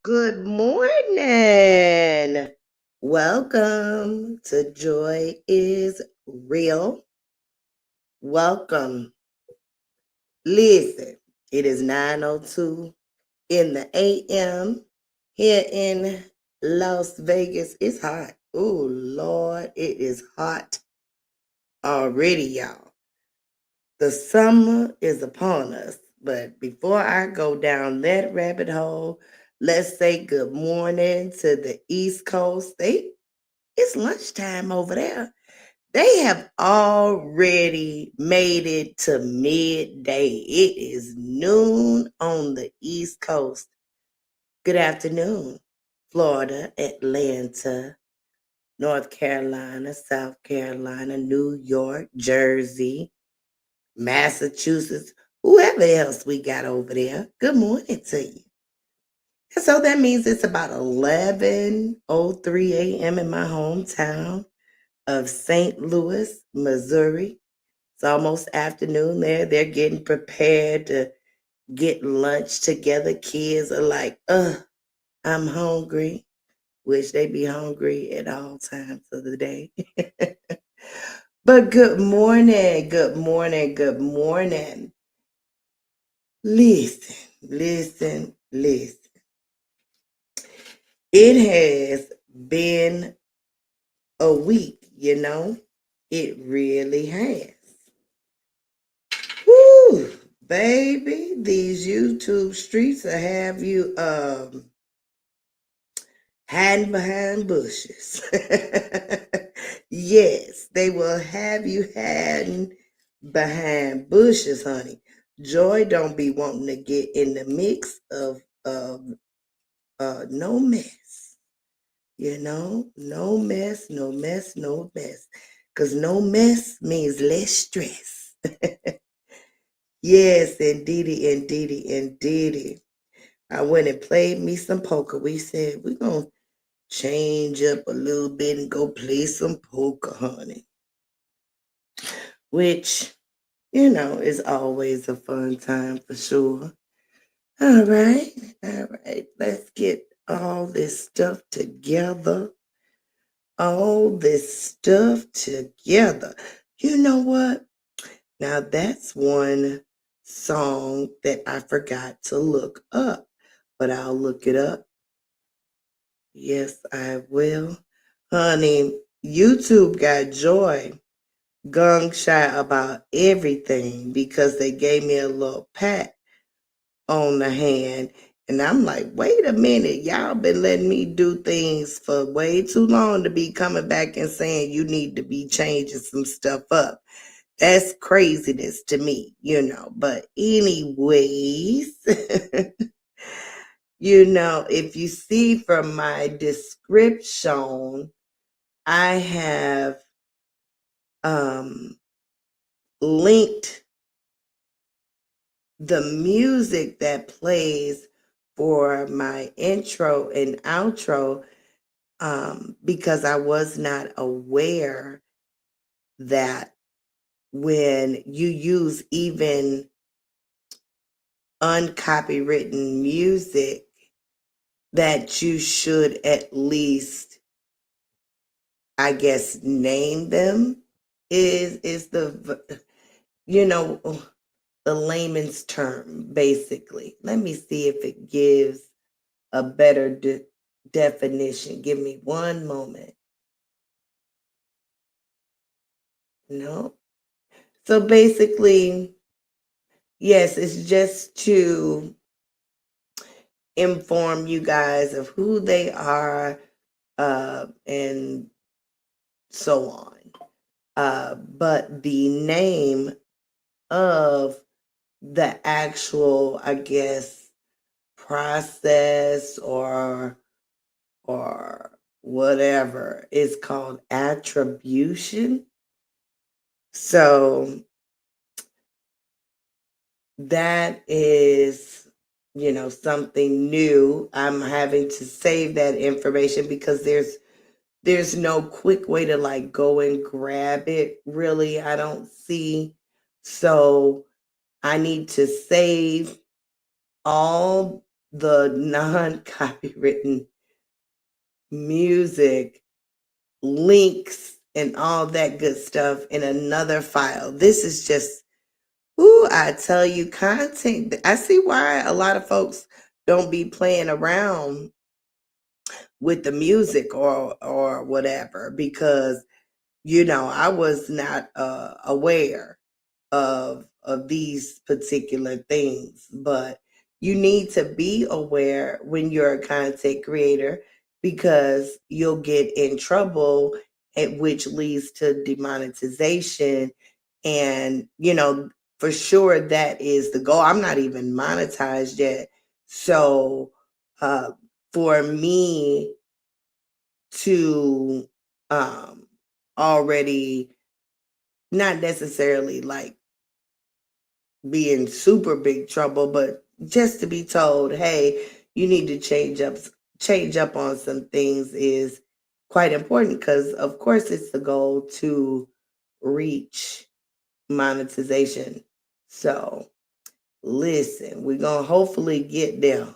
Good morning. Welcome to Joy is Real. Welcome. Listen, it is 9:02 in the AM here in Las Vegas. It's hot. Oh, Lord, it is hot already, y'all. The summer is upon us. But before I go down that rabbit hole, let's say good morning to the East Coast. It's lunchtime over there. They have already made it to midday. It is noon on the East Coast. Good afternoon, Florida, Atlanta, North Carolina, South Carolina, New York, Jersey, Massachusetts, whoever else we got over there. Good morning to you. And so that means it's about 11:03 a.m. in my hometown of St. Louis, Missouri. It's almost afternoon there. They're getting prepared to get lunch together. Kids are like, I'm hungry. Wish they be hungry at all times of the day. But good morning, good morning, good morning. Listen, listen, listen. It has been a week, you know? It really has. Woo, baby, these YouTube streets will have you hiding behind bushes. Yes, they will have you hiding behind bushes, honey. Joy don't be wanting to get in the mix of no mess. You know, no mess, no mess, no mess. Because no mess means less stress. Yes, indeedy, indeedy, indeedy. I went and played me some poker. We said we're gonna change up a little bit and go play some poker, honey. Which, is always a fun time for sure. All right, all right. Let's get all this stuff together. All this stuff together. You know what? Now that's one song that I forgot to look up, but I'll look it up. Yes, I will. Honey, YouTube got Joy gung shy about everything because they gave me a little pat on the hand. And I'm like, wait a minute, y'all been letting me do things for way too long to be coming back and saying you need to be changing some stuff up. That's craziness to me. But anyways, if you see from my description, I have um linked the music that plays for my intro and outro because I was not aware that when you use even uncopywritten music that you should at least, I guess, name them is the layman's term, basically. Let me see if it gives a better definition. Give me one moment. No. So basically, yes, it's just to inform you guys of who they are, and so on. But the name of the actual, I guess, process or whatever is called attribution. So that is, something new. I'm having to save that information because there's no quick way to like go and grab it. Really, I don't see. So I need to save all the non-copywritten music links and all that good stuff in another file. This is just, ooh, I tell you, content. I see why a lot of folks don't be playing around with the music or whatever, because I was not aware of these particular things. But you need to be aware when you're a content creator, because you'll get in trouble, which leads to demonetization. And for sure that is the goal. I'm not even monetized yet. So uh, for me to already, not necessarily like be in super big trouble, but just to be told, hey, you need to change up on some things is quite important, because of course it's the goal to reach monetization. So listen, we're gonna hopefully get there.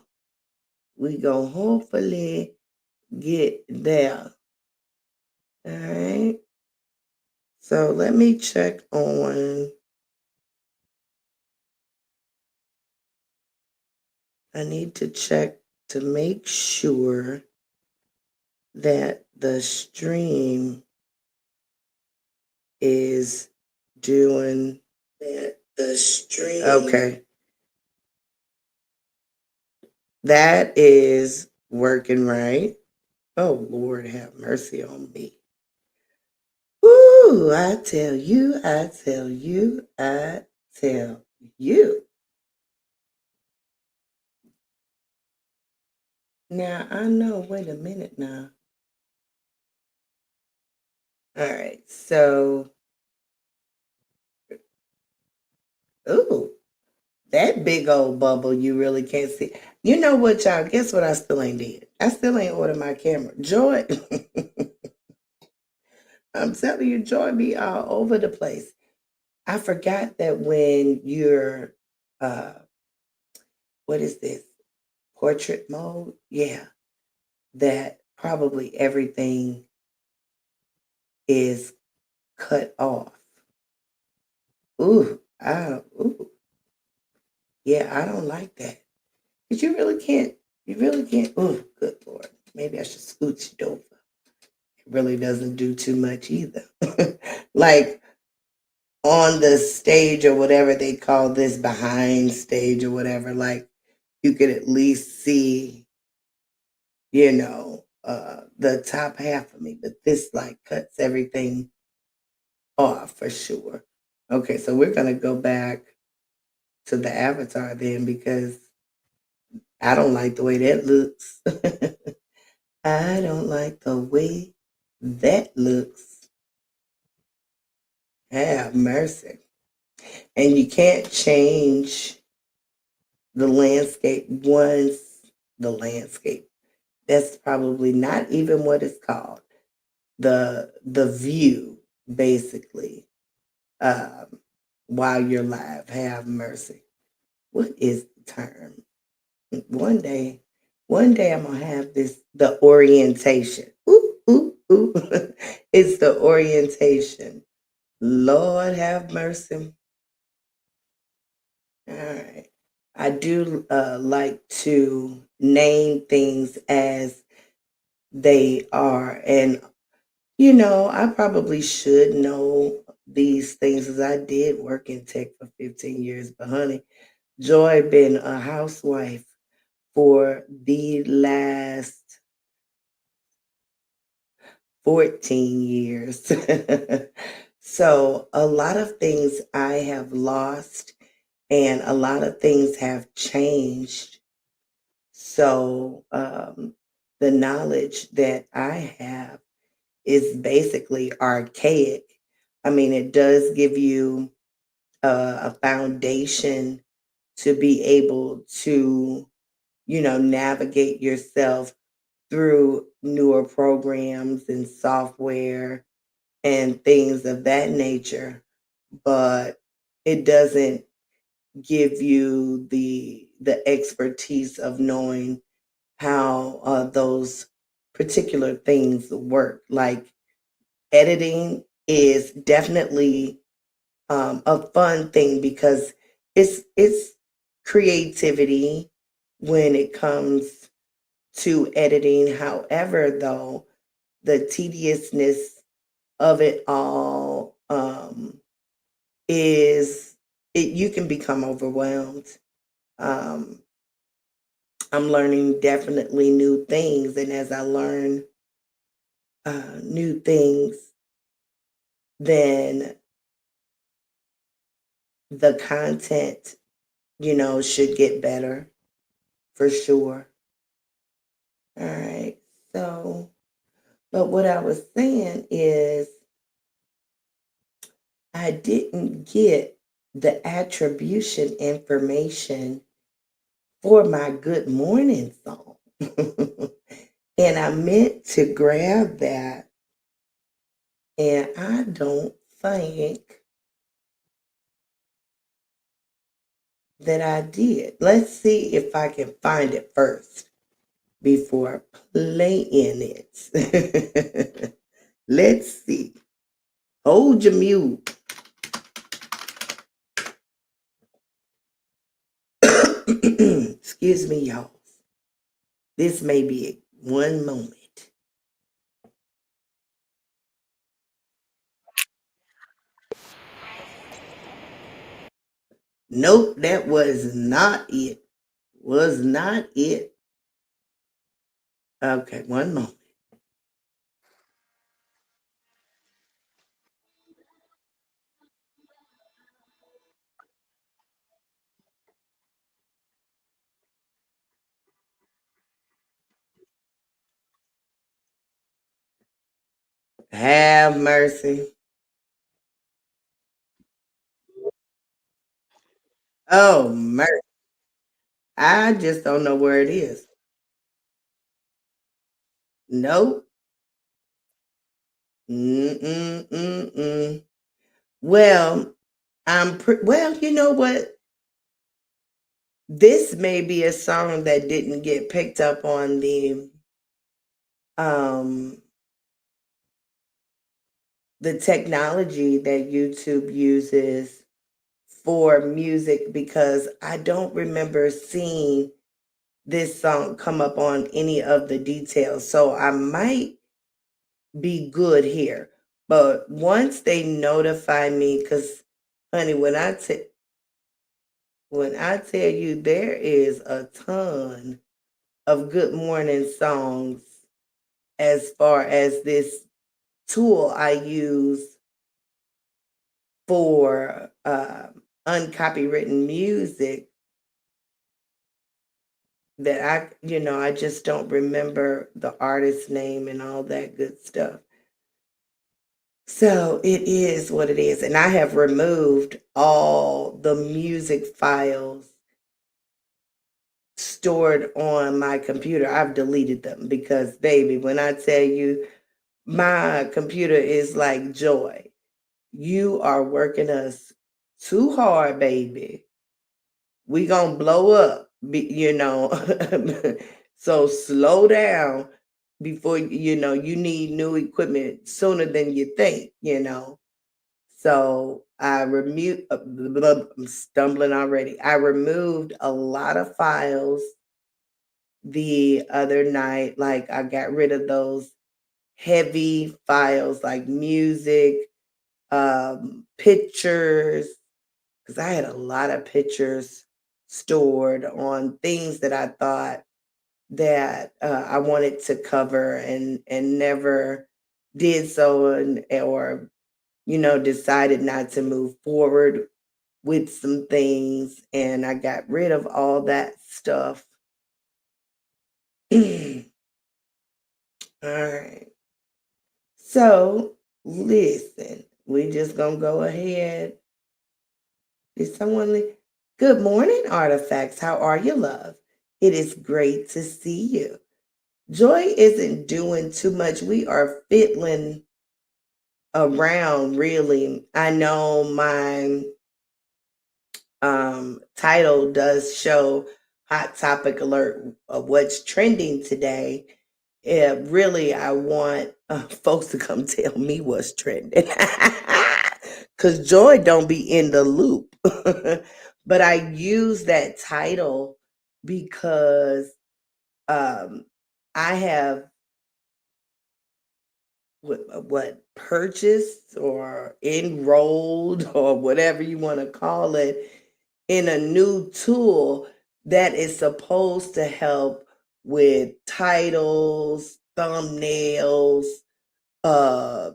We're gonna hopefully get there. All right. So let me check on, I need to check to make sure that the stream is doing that. The stream. Okay. That is working right. Oh, Lord, have mercy on me. Ooh, I tell you, I tell you, I tell you. Now, I know, wait a minute now. All right, so, ooh, that big old bubble you really can't see. You know what, y'all? Guess what I still ain't did? I still ain't ordered my camera. Joy, I'm telling you, Joy be all over the place. I forgot that when you're, uh, what is this? Portrait mode? Yeah, that probably everything is cut off. Ooh, yeah, I don't like that. Cause you really can't, ooh, good Lord. Maybe I should scooch it over. It really doesn't do too much either. Like on the stage or whatever they call this, behind stage or whatever, like you could at least see, the top half of me, but this like cuts everything off for sure. Okay, so we're gonna go back to the avatar then, because I don't like the way that looks. I don't like the way that looks. Have mercy. And you can't change the landscape once the landscape. That's probably not even what it's called. The view, basically, um, while you're live. Have mercy. What is the term? One day, one day I'm gonna have this, the orientation. Ooh, ooh, ooh. It's the orientation. Lord have mercy. All right. I do like to name things as they are. And I probably should know these things as I did work in tech for 15 years, but honey, Joy been a housewife for the last 14 years. So a lot of things I have lost and a lot of things have changed. So the knowledge that I have is basically archaic. I mean, it does give you a foundation to be able to, navigate yourself through newer programs and software and things of that nature, but it doesn't give you the expertise of knowing how those particular things work. Like editing is definitely a fun thing because it's creativity when it comes to editing. However, though, the tediousness of it all is it you can become overwhelmed. Um, I'm learning definitely new things, and as I learn new things, then the content, should get better for sure. All right. So, but what I was saying is I didn't get the attribution information for my good morning song. And I meant to grab that, and I don't think that I did. Let's see if I can find it first before playing it. Let's see. Hold your mute. Excuse me, y'all. This may be it. One moment. Nope, that was not it. Was not it. Okay, one moment. Have mercy. Oh, mercy. I just don't know where it is. Nope. Mm-mm, mm-mm. Well, well, you know what? This may be a song that didn't get picked up on um the technology that YouTube uses for music because I don't remember seeing this song come up on any of the details. So I might be good here. But once they notify me, because honey, when I tell you there is a ton of good morning songs as far as this tool I use for uncopywritten music that I just don't remember the artist name and all that good stuff. So it is what it is. And I have removed all the music files stored on my computer. I've deleted them because, baby, when I tell you my computer is like joy, you are working us too hard, baby. We gonna blow up, so slow down before you need new equipment sooner than you think. So I'm stumbling already. I removed a lot of files the other night. Like I got rid of those heavy files like music, pictures, because I had a lot of pictures stored on things that I thought that I wanted to cover and never did so, and or decided not to move forward with some things, and I got rid of all that stuff. All right. So listen, we just gonna go ahead. Did someone Good morning, artifacts. How are you, love? It is great to see you. Joy isn't doing too much. We are fiddling around, really. I know my title does show hot topic alert of what's trending today. Yeah, really, I want folks to come tell me what's trending, because Joy don't be in the loop. But I use that title because I have what purchased or enrolled or whatever you want to call it in a new tool that is supposed to help with titles, thumbnails, uh,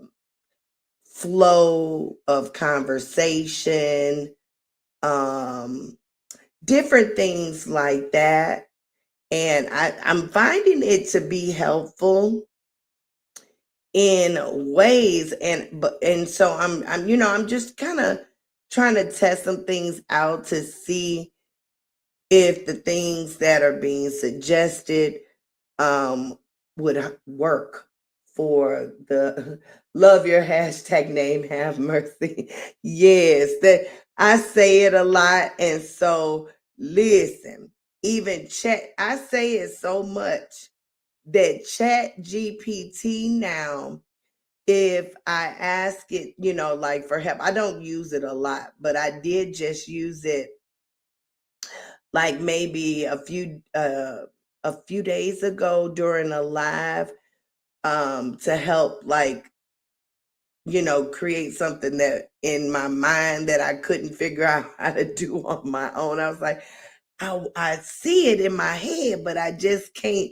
flow of conversation, um, different things like that. And I'm finding it to be helpful in ways, and so I'm just kind of trying to test some things out to see if the things that are being suggested um would work for the love your hashtag name have mercy. Yes, that I say it a lot, and so listen, even chat, I say it so much that Chat GPT now, if I ask it, like for help, I don't use it a lot, but I did just use it like maybe a few days ago during a live, to help, like, create something that in my mind that I couldn't figure out how to do on my own. I was like, I see it in my head, but I just can't,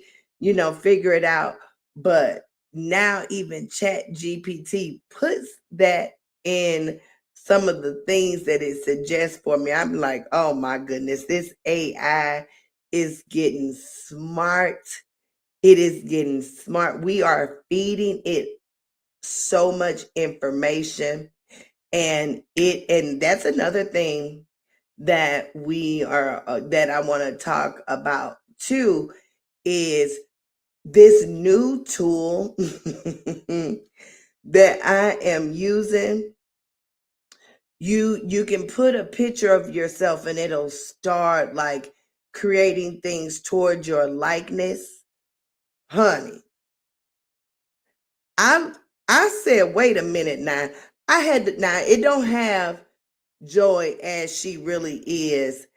figure it out. But now even Chat GPT puts that in some of the things that it suggests for me. I'm like, oh my goodness, this AI is getting smart. It is getting smart. We are feeding it so much information, and that's another thing that we are that I want to talk about too, is this new tool that I am using. You can put a picture of yourself and it'll start like creating things towards your likeness. Honey, I'm I said, wait a minute now. I had to now it don't have Joy as she really is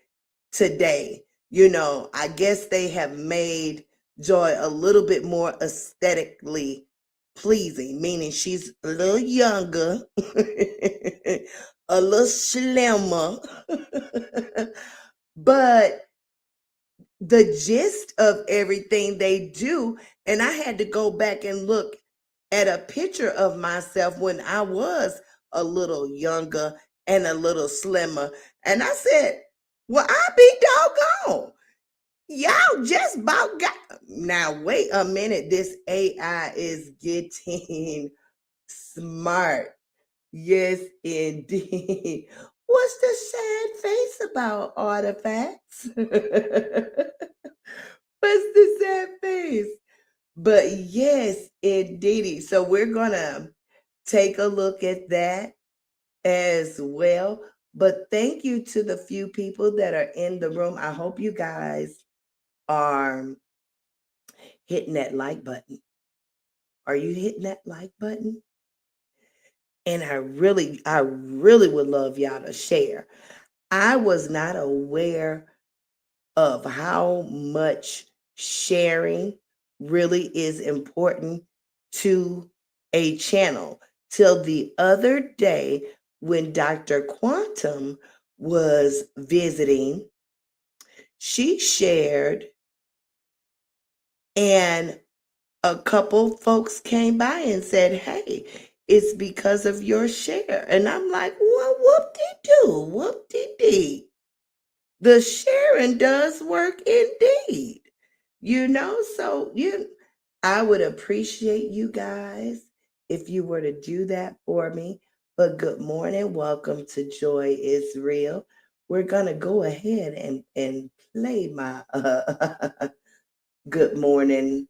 today. I guess they have made Joy a little bit more aesthetically pleasing, meaning she's a little younger, a little slimmer. But the gist of everything they do, and I had to go back and look at a picture of myself when I was a little younger and a little slimmer. And I said, well, I be doggone. Y'all just about got. Now, wait a minute. This AI is getting smart. Yes, indeed. What's the sad face about, artifacts? What's the sad face? But yes, indeed. So we're going to take a look at that as well. But thank you to the few people that are in the room. I hope you guys are hitting that like button. Are you hitting that like button? And I really would love y'all to share. I was not aware of how much sharing really is important to a channel till the other day when Dr. Quantum was visiting. She shared, and a couple folks came by and said, "Hey, it's because of your share." And I'm like, "Well, whoop-de-doo, whoop-de-dee." The sharing does work indeed. So I would appreciate you guys if you were to do that for me. But good morning. Welcome to Joy is Real. We're going to go ahead and play my good morning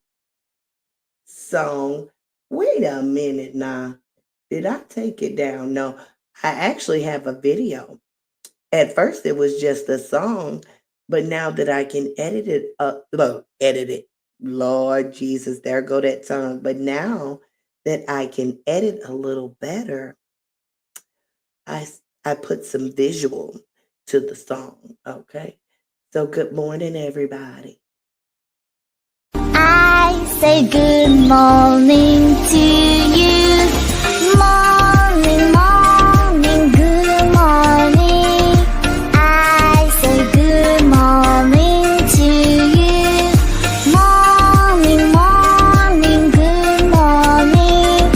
song. Wait a minute now. Did I take it down? No, I actually have a video. At first, it was just a song, but now that I can edit it up, look, edit it. Lord Jesus, there go that tongue. But now that I can edit a little better, I put some visual to the song. Okay. So good morning, everybody. I say good morning to you. Morning, morning, good morning. I say good morning to you. Morning, morning, good morning.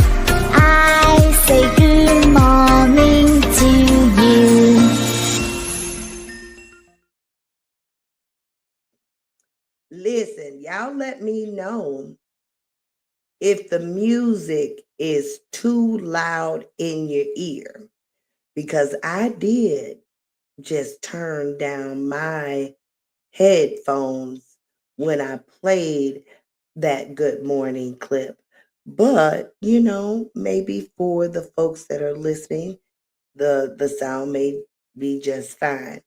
I say good morning to you. Listen, y'all let me know if the music is too loud in your ear, because I did just turn down my headphones when I played that good morning clip. But, maybe for the folks that are listening, the sound may be just fine.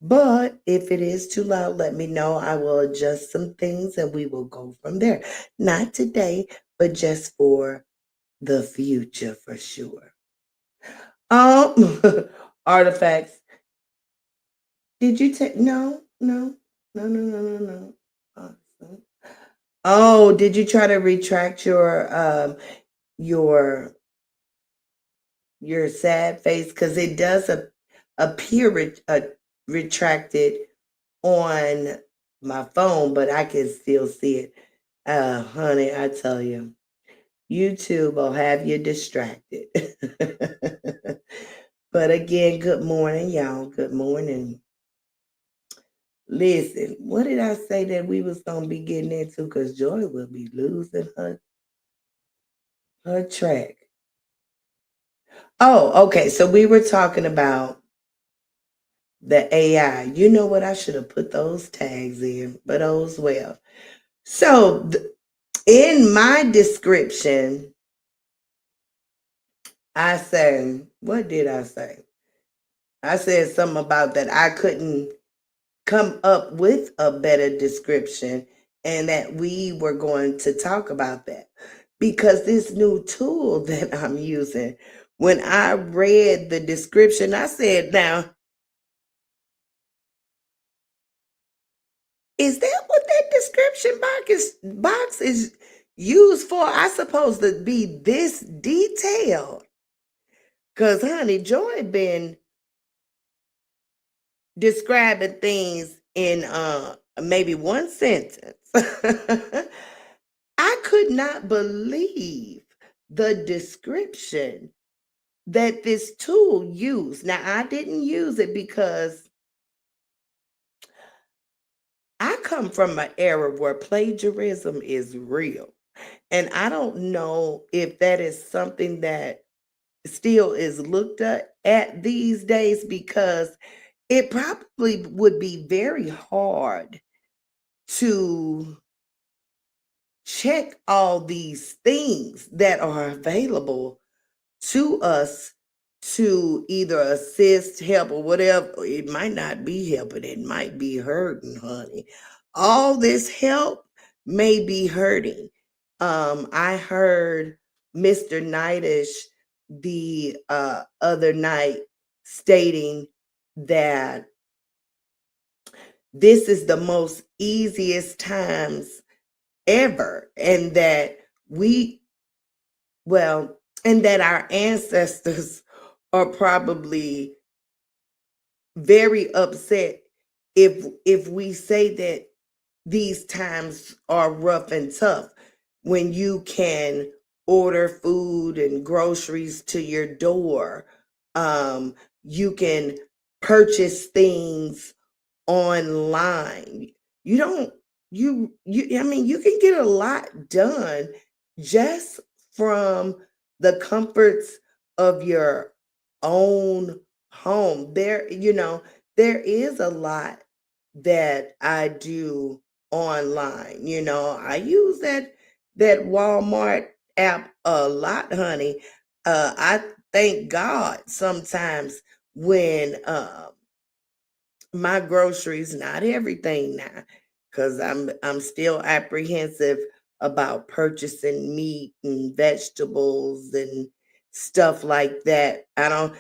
But if it is too loud, let me know. I will adjust some things and we will go from there. Not today, but just for the future for sure. Artifacts. Did you take no. Awesome. Oh, did you try to retract your your sad face? Because it does appear retracted on my phone, but I can still see it. Honey, I tell you, YouTube will have you distracted. But again, good morning, y'all. Good morning. Listen, what did I say that we was gonna be getting into? Because Joy will be losing her track. Oh, okay. So we were talking about the AI. You know what? I should have put those tags in, but those well. So in my description, I say, what did I say? I said something about that I couldn't come up with a better description and that we were going to talk about that. Because this new tool that I'm using, when I read the description, I said, now, is that what that description box is used for? I supposed to be this detailed. Because, honey, Joy been describing things in maybe one sentence. I could not believe the description that this tool used. Now, I didn't use it because I come from an era where plagiarism is real. And I don't know if that is something that still is looked at these days, because it probably would be very hard to check all these things that are available to us to either assist, help, or whatever. It might not be helping, it might be hurting, honey. All this help may be hurting. I heard Mr. Knightish the other night stating that this is the most easiest times ever, and that we well, and that our ancestors are probably very upset if we say that these times are rough and tough when you can order food and groceries to your door. um you can purchase things online. You don't you I mean, you can get a lot done just from the comforts of your own home. There is a lot that I do online. I use that Walmart app a lot, honey. I thank God sometimes when my groceries, not everything now, because I'm still apprehensive about purchasing meat and vegetables and stuff like that. I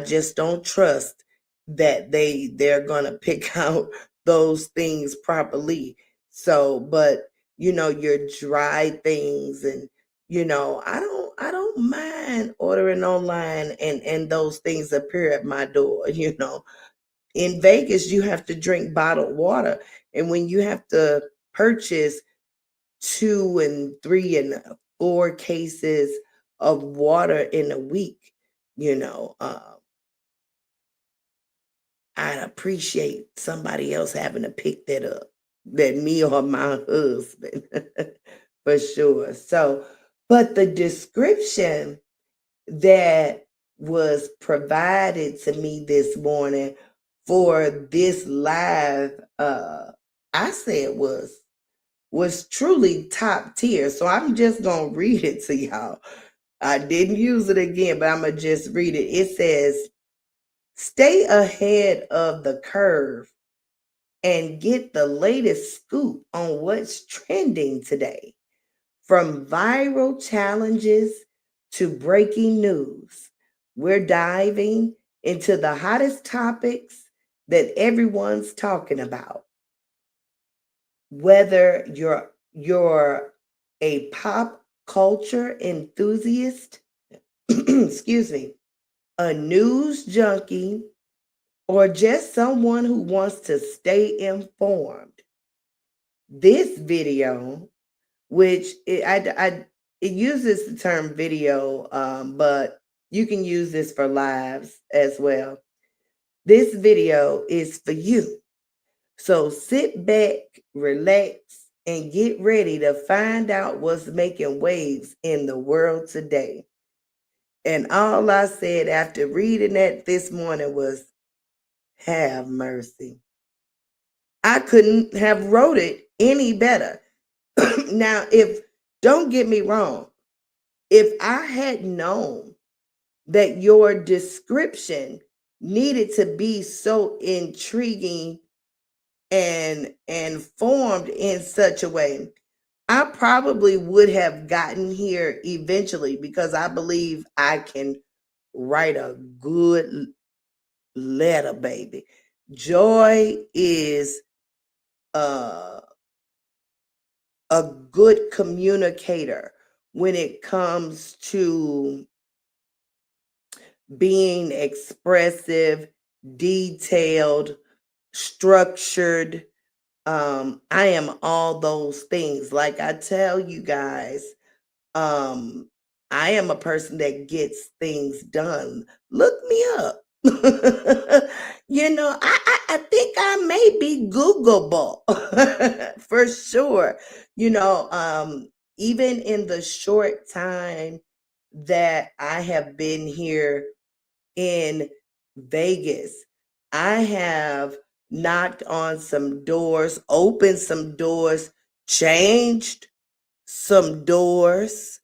just don't trust that they're gonna pick out those things properly. So, but your dry things, and I don't mind ordering online and those things appear at my door. In Vegas, you have to drink bottled water. And when you have to purchase 2 and 3 and 4 cases of water in a week, you know, uh, I appreciate somebody else having to pick that up than me or my husband, for sure. So, but the description that was provided to me this morning for this live, I said was truly top tier. So I'm just gonna read it to y'all. I didn't use it again, but I'm gonna just read it. It says, stay ahead of the curve and get the latest scoop on what's trending today. From viral challenges to breaking news, we're diving into the hottest topics that everyone's talking about. Whether you're a pop culture enthusiast, excuse me, a news junkie, or just someone who wants to stay informed, this video, which it uses the term video, but you can use this for lives as well. This video is for you. So sit back, relax, and get ready to find out what's making waves in the world today. And all I said after reading that this morning was, have mercy. I couldn't have wrote it any better. Now, don't get me wrong, if I had known that your description needed to be so intriguing and formed in such a way, I probably would have gotten here eventually, because I believe I can write a good letter, baby. Joy is uh, a good communicator when it comes to being expressive, detailed, structured. I am all those things. Like I tell you guys, um, I am a person that gets things done. Look me up. I think I may be Googleable for sure. Even in the short time that I have been here in Vegas, I have knocked on some doors, opened some doors, changed some doors.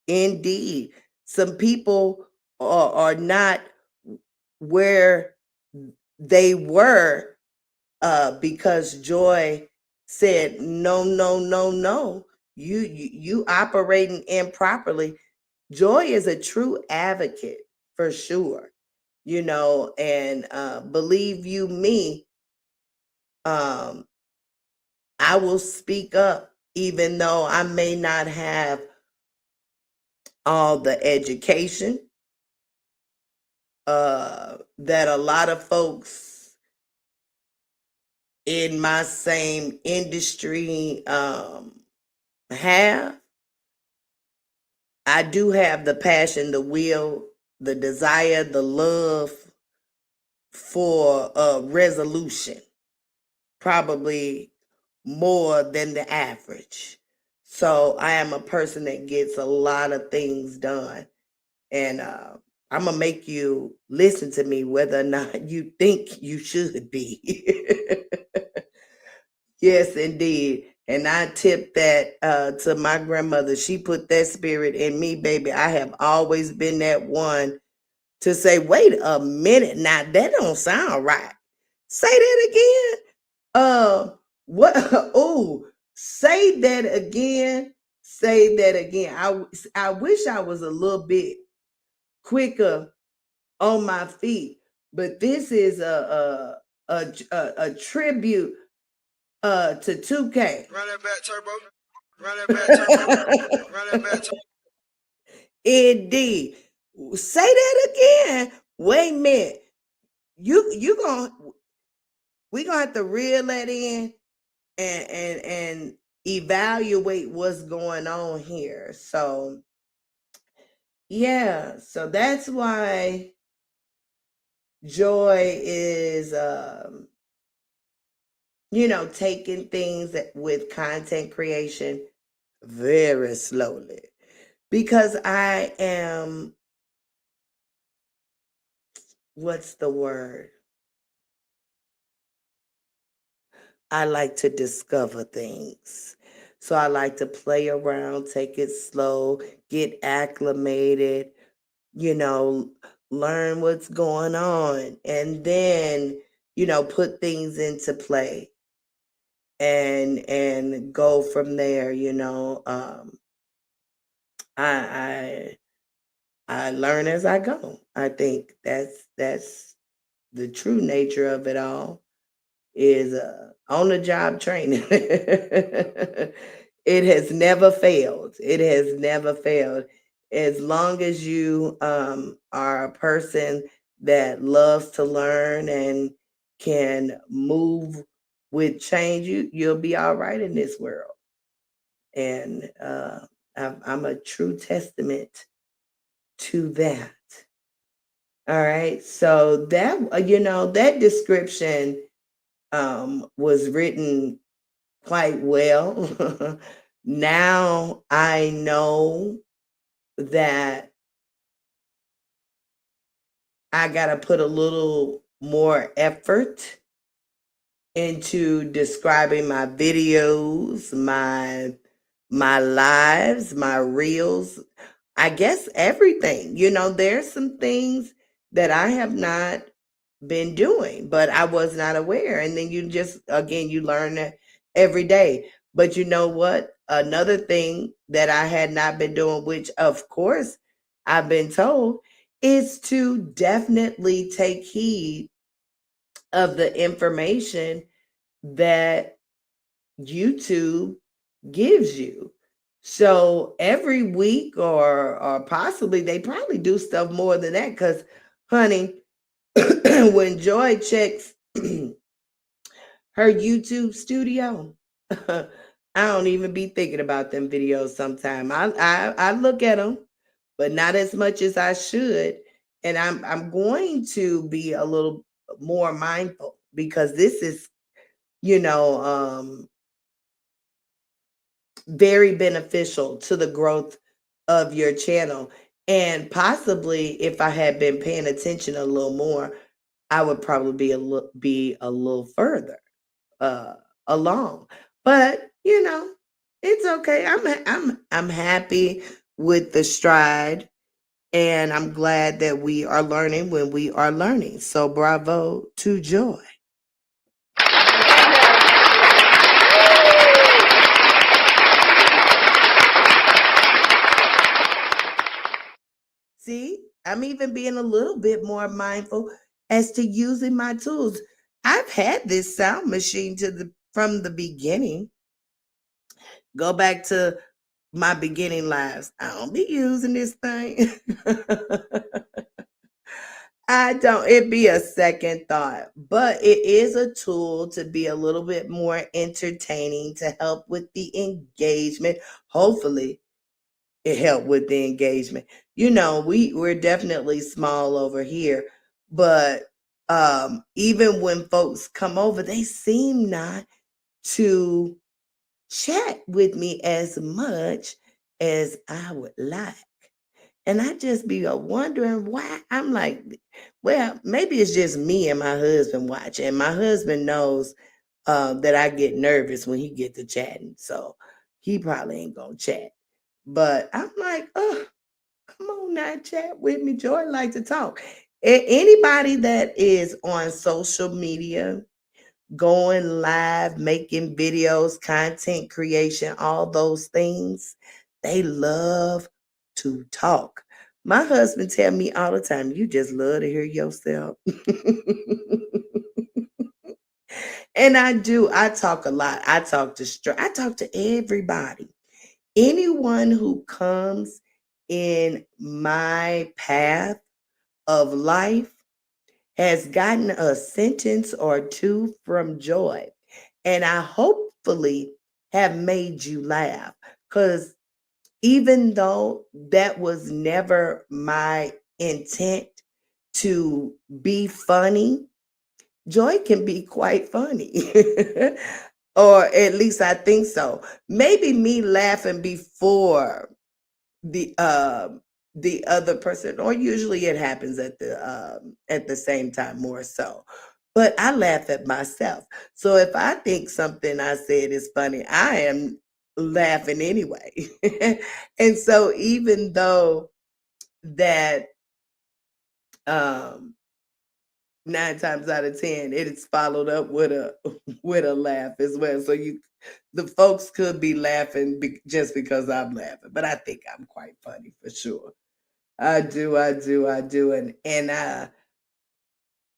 Indeed, some people are not where they were, because Joy said, no, no, no, no. You operating improperly. Joy is a true advocate for sure. And believe you me, um, I will speak up even though I may not have all the education that a lot of folks in my same industry have. I do have the passion, the will, the desire, the love for resolution, probably more than the average. So I am a person that gets a lot of things done. And I'm going to make you listen to me whether or not you think you should be. Yes, indeed. And I tip that to my grandmother. She put that spirit in me, baby. I have always been that one to say, wait a minute, now that don't sound right. Say that again. What? Oh, say that again. Say that again. I wish I was a little bit quicker on my feet, but this is a tribute to 2K. Run that back, Turbo. Run that back, Turbo. Run that back, Turbo. Indeed. Say that again. Wait a minute. You gonna we gonna have to reel that in and evaluate what's going on here. So yeah, so that's why joy is taking things with content creation very slowly, because I am, what's the word? I like to discover things. So I like to play around, take it slow, get acclimated, learn what's going on, and then, put things into play and go from there. I I learn as I go. I think that's the true nature of it all, is on the job training. It has never failed. It has never failed. As long as you are a person that loves to learn and can move with change, you'll be all right in this world. And I'm a true testament to that. All right. So that that description was written quite well. Now I know that I got to put a little more effort into describing my videos, my lives, my reels. I guess everything. There's some things that I have not been doing, but I was not aware. And then you just, again, you learn that every day. But you know what? Another thing that I had not been doing, which of course I've been told, is to definitely take heed of the information that YouTube gives you. So every week, or possibly they probably do stuff more than that, because honey, when Joy checks her YouTube studio, I don't even be thinking about them videos sometime. I look at them, but not as much as I should. And I'm going to be a little more mindful, because this is, you know, um, very beneficial to the growth of your channel. And possibly if I had been paying attention a little more, I would probably be a little further uh along. But it's okay. I'm happy with the stride, and I'm glad that we are learning when we are learning. So bravo to Joy. See, I'm even being a little bit more mindful as to using my tools. I've had this sound machine from the beginning. Go back to my beginning lives. I don't be using this thing. I don't. It be a second thought, but it is a tool to be a little bit more entertaining to help with the engagement. Hopefully, it helped with the engagement. We're definitely small over here, but even when folks come over, they seem not to chat with me as much as I would like. And I just be wondering why. I'm like, well, maybe it's just me and my husband watching. And my husband knows that I get nervous when he get to chatting, so he probably ain't gonna chat. But I'm like, oh, come on now, chat with me. Joy like to talk. Anybody that is on social media, going live, making videos, content creation, all those things, they love to talk. My husband tell me all the time, you just love to hear yourself. And I do. I talk a lot. I talk to everybody. Anyone who comes in my path of life has gotten a sentence or two from Joy. And I hopefully have made you laugh. Because even though that was never my intent to be funny, Joy can be quite funny. Or at least I think so. Maybe me laughing before the the other person, or usually it happens at the same time more so. But I laugh at myself. So if I think something I said is funny, I am laughing anyway. And so even though that um 9 times out of 10 it is followed up with a with a laugh as well. So the folks could be laughing just because I'm laughing, but I think I'm quite funny for sure. I do, and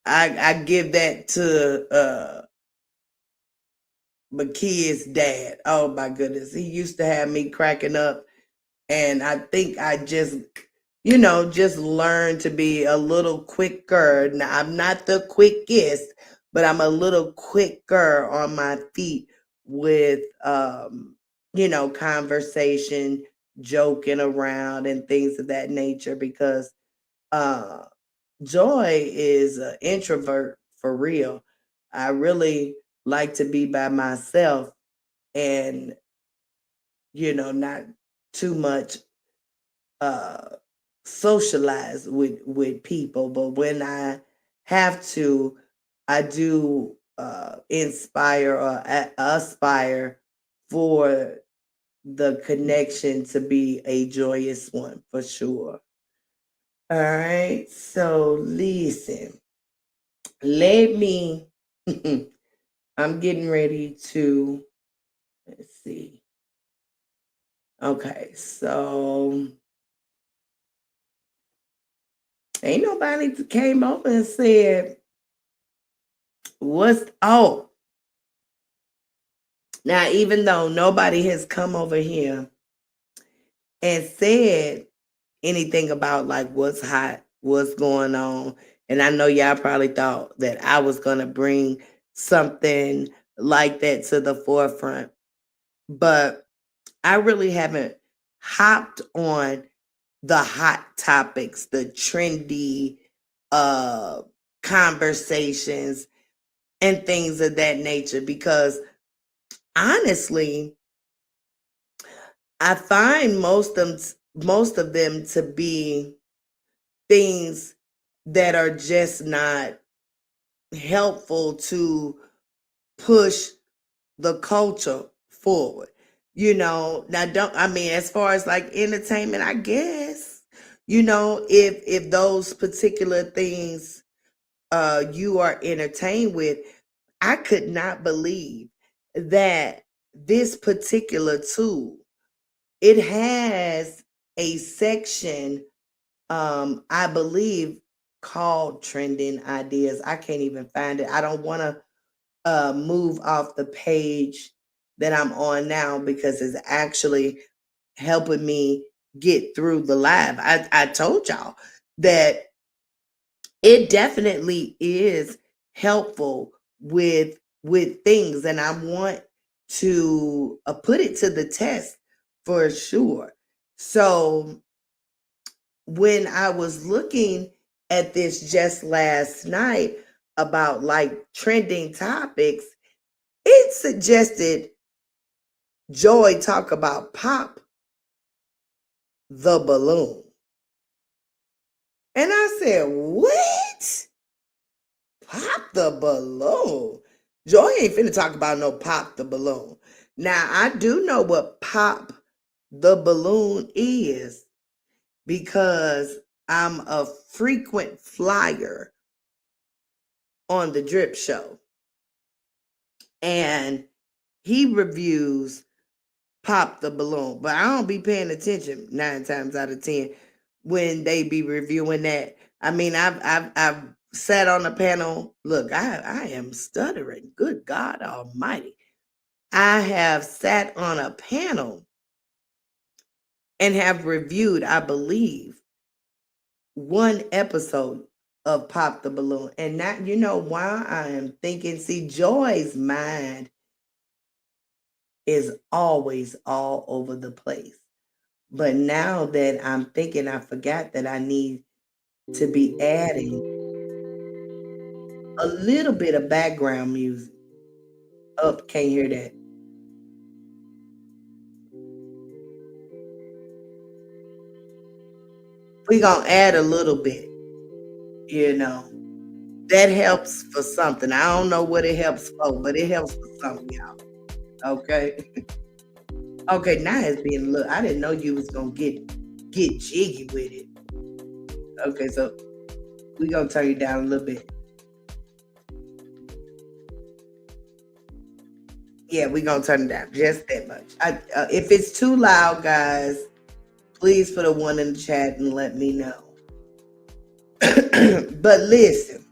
I give that to my kid's dad. Oh my goodness, he used to have me cracking up, and I think I just learned to be a little quicker. Now I'm not the quickest, but I'm a little quicker on my feet with conversation, joking around, and things of that nature because uh Joy is an introvert for real. I really like to be by myself and, not too much uh socialize with people. But when I have to, I do inspire or aspire for the connection to be a joyous one for sure. All right. So listen. Let me I'm getting ready to let's see. Okay, so ain't nobody came over and said what's now even though nobody has come over here and said anything about like what's hot, what's going on, and I know y'all probably thought that I was gonna bring something like that to the forefront, but I really haven't hopped on the hot topics, the trendy uh conversations and things of that nature because honestly, I find most of them to be things that are just not helpful to push the culture forward. Now don't I mean as far as like entertainment, I guess, if those particular things you are entertained with, I could not believe that this particular tool, it has a section I believe called trending ideas. I can't even find it. I don't want to move off the page that I'm on now because it's actually helping me get through the live. I told y'all that it definitely is helpful with things, and I want to put it to the test for sure. So when I was looking at this just last night about like trending topics, it suggested Joy talk about pop the balloon. And I said, what? Pop the balloon? Joy ain't finna talk about no pop the balloon. Now, I do know what pop the balloon is because I'm a frequent flyer on the Drip Show. And he reviews Pop the Balloon, but I don't be paying attention 9 times out of 10 when they be reviewing that. I mean, I've sat on a panel. Look, I am stuttering. Good God Almighty! I have sat on a panel and have reviewed, I believe, one episode of Pop the Balloon, and that, you know why I am thinking. See, Joy's mind is always all over the place. But now that I'm thinking, I forgot that I need to be adding a little bit of background music. Oh, can't hear that. We're going to add a little bit, you know. That helps for something. I don't know what it helps for, but it helps for something, y'all. Okay. Okay, now it's being look. I didn't know you was gonna get jiggy with it. Okay, so we gonna turn you down a little bit. Yeah, we gonna turn it down just that much. If it's too loud, guys, please put a 1 in the chat and let me know. But listen,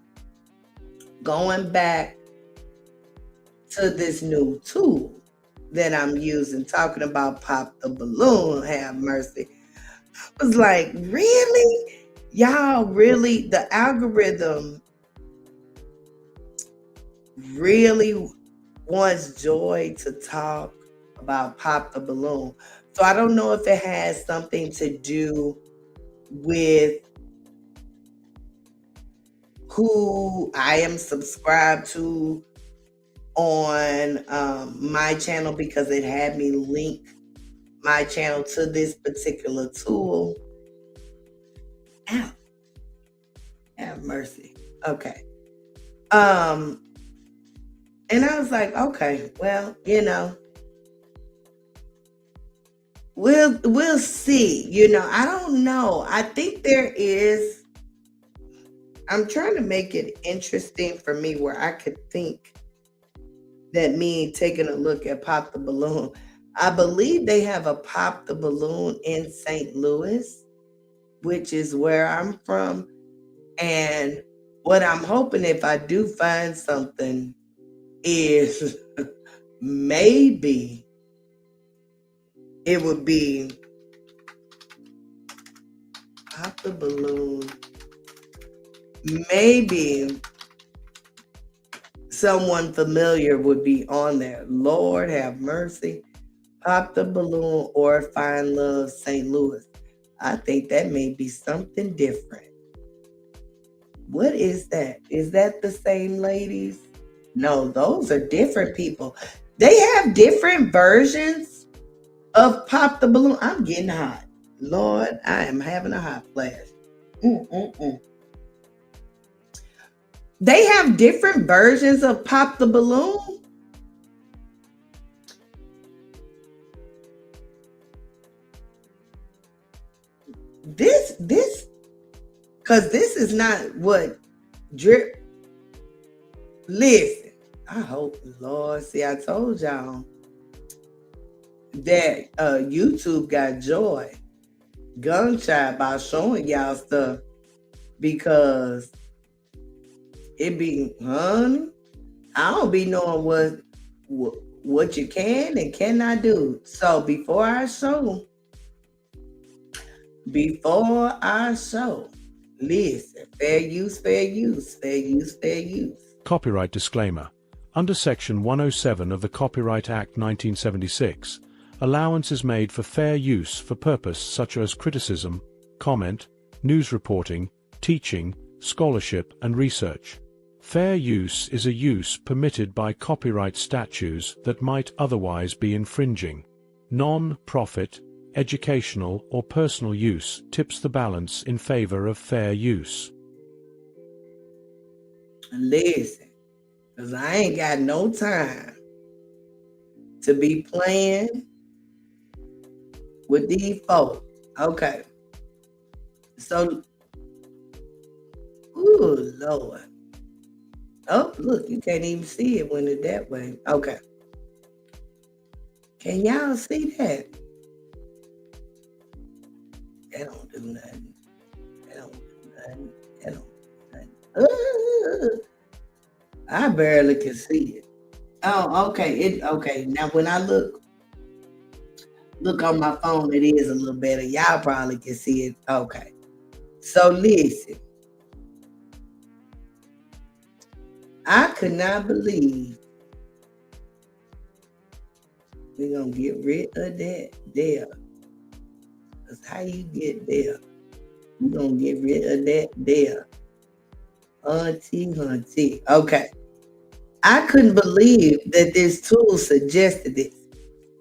going back to this new tool that I'm using, talking about Pop the Balloon, have mercy. I was like, really? Y'all really, the algorithm really wants Joy to talk about Pop the Balloon. So I don't know if it has something to do with who I am subscribed to on my channel, because it had me link my channel to this particular tool. Ow. Have mercy. Okay. And I was like, okay, well, you know, we'll see. You know, I don't know. I think there is, I'm trying to make it interesting for me where I could think that me taking a look at Pop the Balloon. I believe they have a Pop the Balloon in St. Louis, which is where I'm from. And what I'm hoping, if I do find something, is maybe it would be Pop the Balloon. Maybe someone familiar would be on there. Lord have mercy. Pop the Balloon or Find Love St. Louis. I think that may be something different. What is that? Is that the same ladies? No, those are different people. They have different versions of Pop the Balloon. I'm getting hot. Lord, I am having a hot flash. They have different versions of Pop the Balloon. This, because this is not what Drip. Listen, I hope, Lord, see, I told y'all that YouTube got Joy gun shy about showing y'all stuff, because it be, honey, I don't be knowing what you can and cannot do. So before I show before our show, listen, fair use, fair use, fair use, fair use. Copyright disclaimer. Under Section 107 of the Copyright Act 1976, allowance is made for fair use for purpose such as criticism, comment, news reporting, teaching, scholarship, and research. Fair use is a use permitted by copyright statutes that might otherwise be infringing. Non-profit, educational, or personal use tips the balance in favor of fair use. Listen, because I ain't got no time to be playing with these folks. Okay. So, ooh, Lord. Oh, look, you can't even see it when it's that way. Okay. Can y'all see that? That don't do nothing. That don't do nothing. That don't do nothing. I barely can see it. Oh, okay. Okay. Now when I look on my phone, it is a little better. Y'all probably can see it. Okay. So listen. I could not believe we're gonna get rid of that there. That's how you get there. We're gonna get rid of that there. Hunty. Okay. I couldn't believe that this tool suggested this.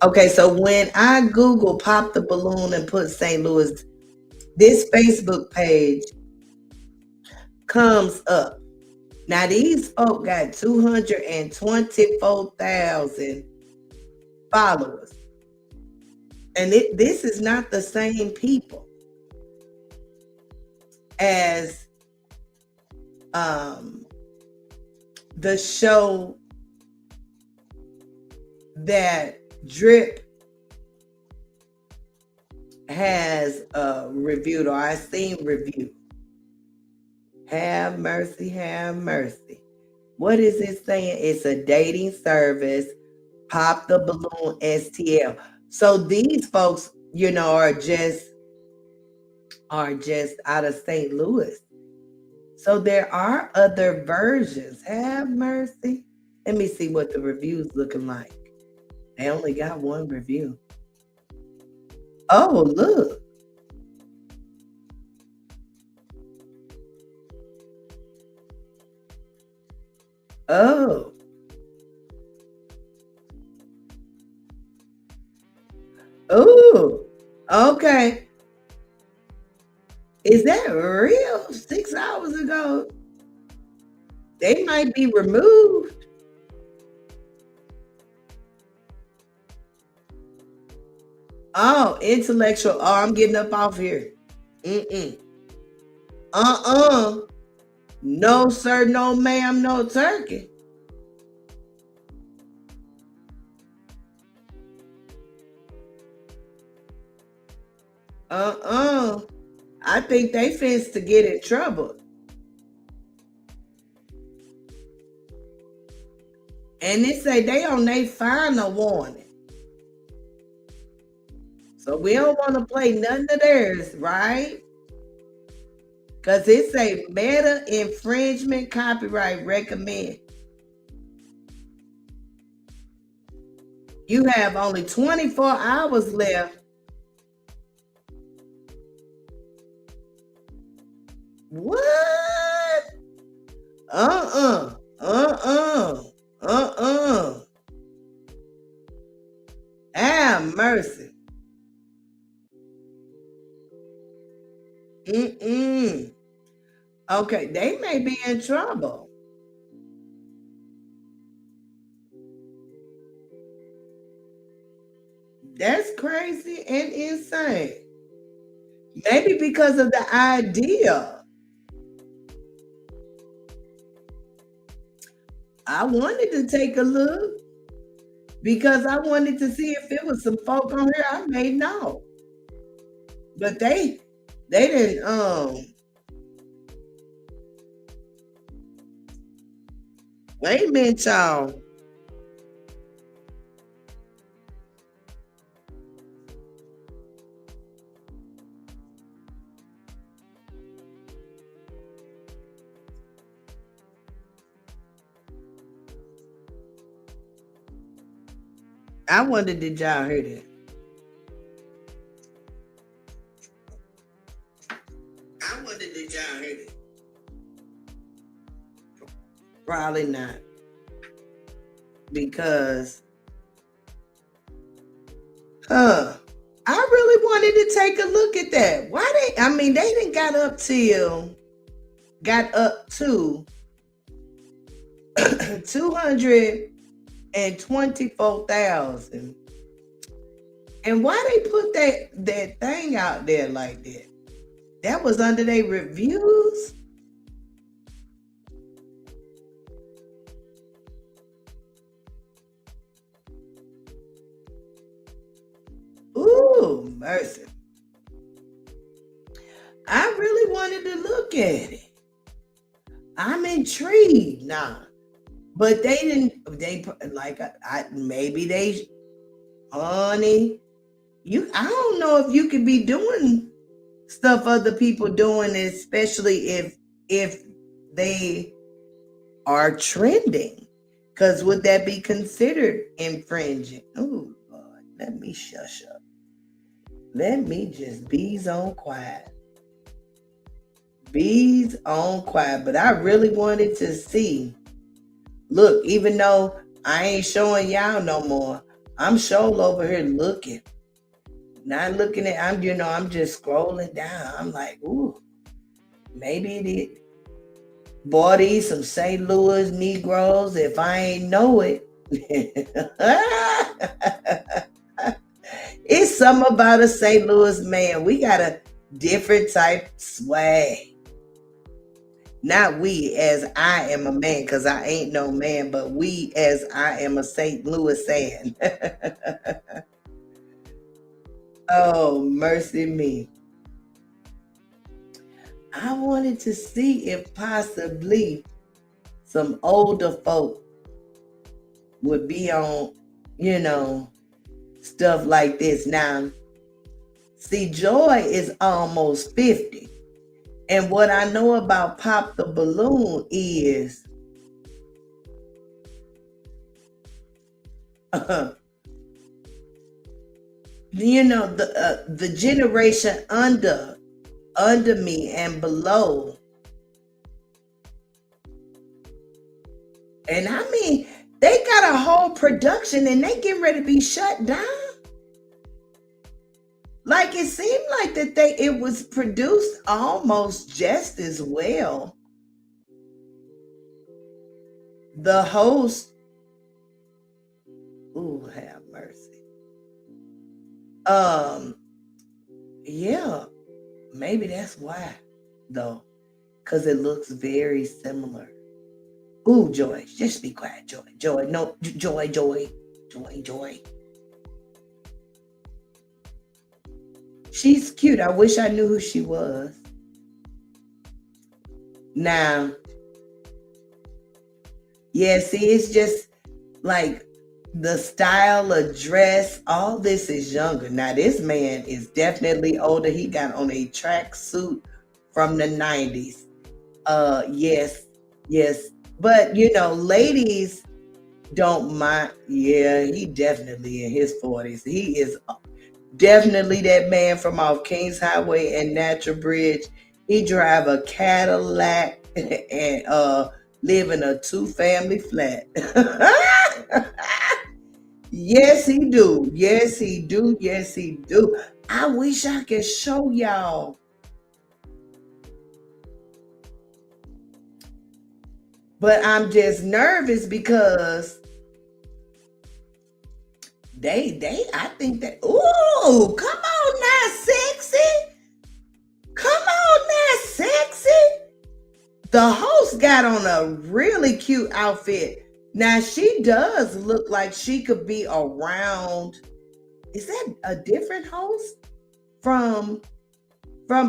Okay, so when I Google pop the balloon and put St. Louis, this Facebook page comes up. Now these folk got 224,000 followers. And this is not the same people as the show that Drip has reviewed, or I seen review. Have mercy, have mercy. What is it saying? It's a dating service, Pop the Balloon STL. So these folks, are just out of St. Louis. So there are other versions. Have mercy. Let me see what the review's looking like. They only got one review. Oh, look. Oh. Oh. Okay. Is that real? 6 hours ago? They might be removed. Oh, intellectual. Oh, I'm getting up off here. No, sir, no, ma'am, no turkey. I think they fins to get in trouble. And they say they on their final warning. So we don't want to play none of theirs, right? Because it's a meta infringement copyright recommend. You have only 24 hours left. What? Have mercy. Okay, they may be in trouble. That's crazy and insane. Maybe because of the idea. I wanted to take a look because I wanted to see if it was some folk on here I may know. But they didn't wait a minute, y'all. I wonder, did y'all hear that? I wonder, did y'all hear that? Probably not. Because, I really wanted to take a look at that. Why they didn't got up to 224,000. And why they put that thing out there like that? That was under their reviews. Ooh, mercy. I really wanted to look at it. I'm intrigued now. But they didn't, maybe they, honey, I don't know if you could be doing stuff other people doing, especially if they are trending. Because would that be considered infringing? Oh, Lord, let me shush up. Let me just bees on quiet. Bees on quiet. But I really wanted to see. Look, even though I ain't showing y'all no more, I'm sure over here looking. Not looking at, I'm just scrolling down. I'm like, ooh, maybe it is. Boy, these some St. Louis Negroes, if I ain't know it. It's something about a St. Louis man. We got a different type swag. Not we as I am a man, because I ain't no man, but we as I am a St. Louisan. Oh, mercy me. I wanted to see if possibly some older folk would be on, stuff like this. Now, see, Joy is almost 50. And what I know about Pop the Balloon is the generation under me and below. And I mean, they got a whole production and they getting ready to be shut down. Like it seemed like that it was produced almost just as well. The host, ooh, have mercy. Yeah, maybe that's why, though, because it looks very similar. Ooh, Joy, just be quiet, Joy, no, Joy. She's cute. I wish I knew who she was. Now, yeah, see, it's just like the style of dress, all this is younger. Now, this man is definitely older. He got on a tracksuit from the 90s. Yes. But, ladies don't mind. Yeah, he definitely in his 40s. He is definitely that man from off Kings Highway and Natural Bridge. He drive a Cadillac and live in a 2-family flat. Yes, he do. Yes, he do. Yes, he do. I wish I could show y'all. But I'm just nervous because I think that, ooh, come on now, sexy. Come on now, sexy. The host got on a really cute outfit. Now, she does look like she could be around. Is that a different host from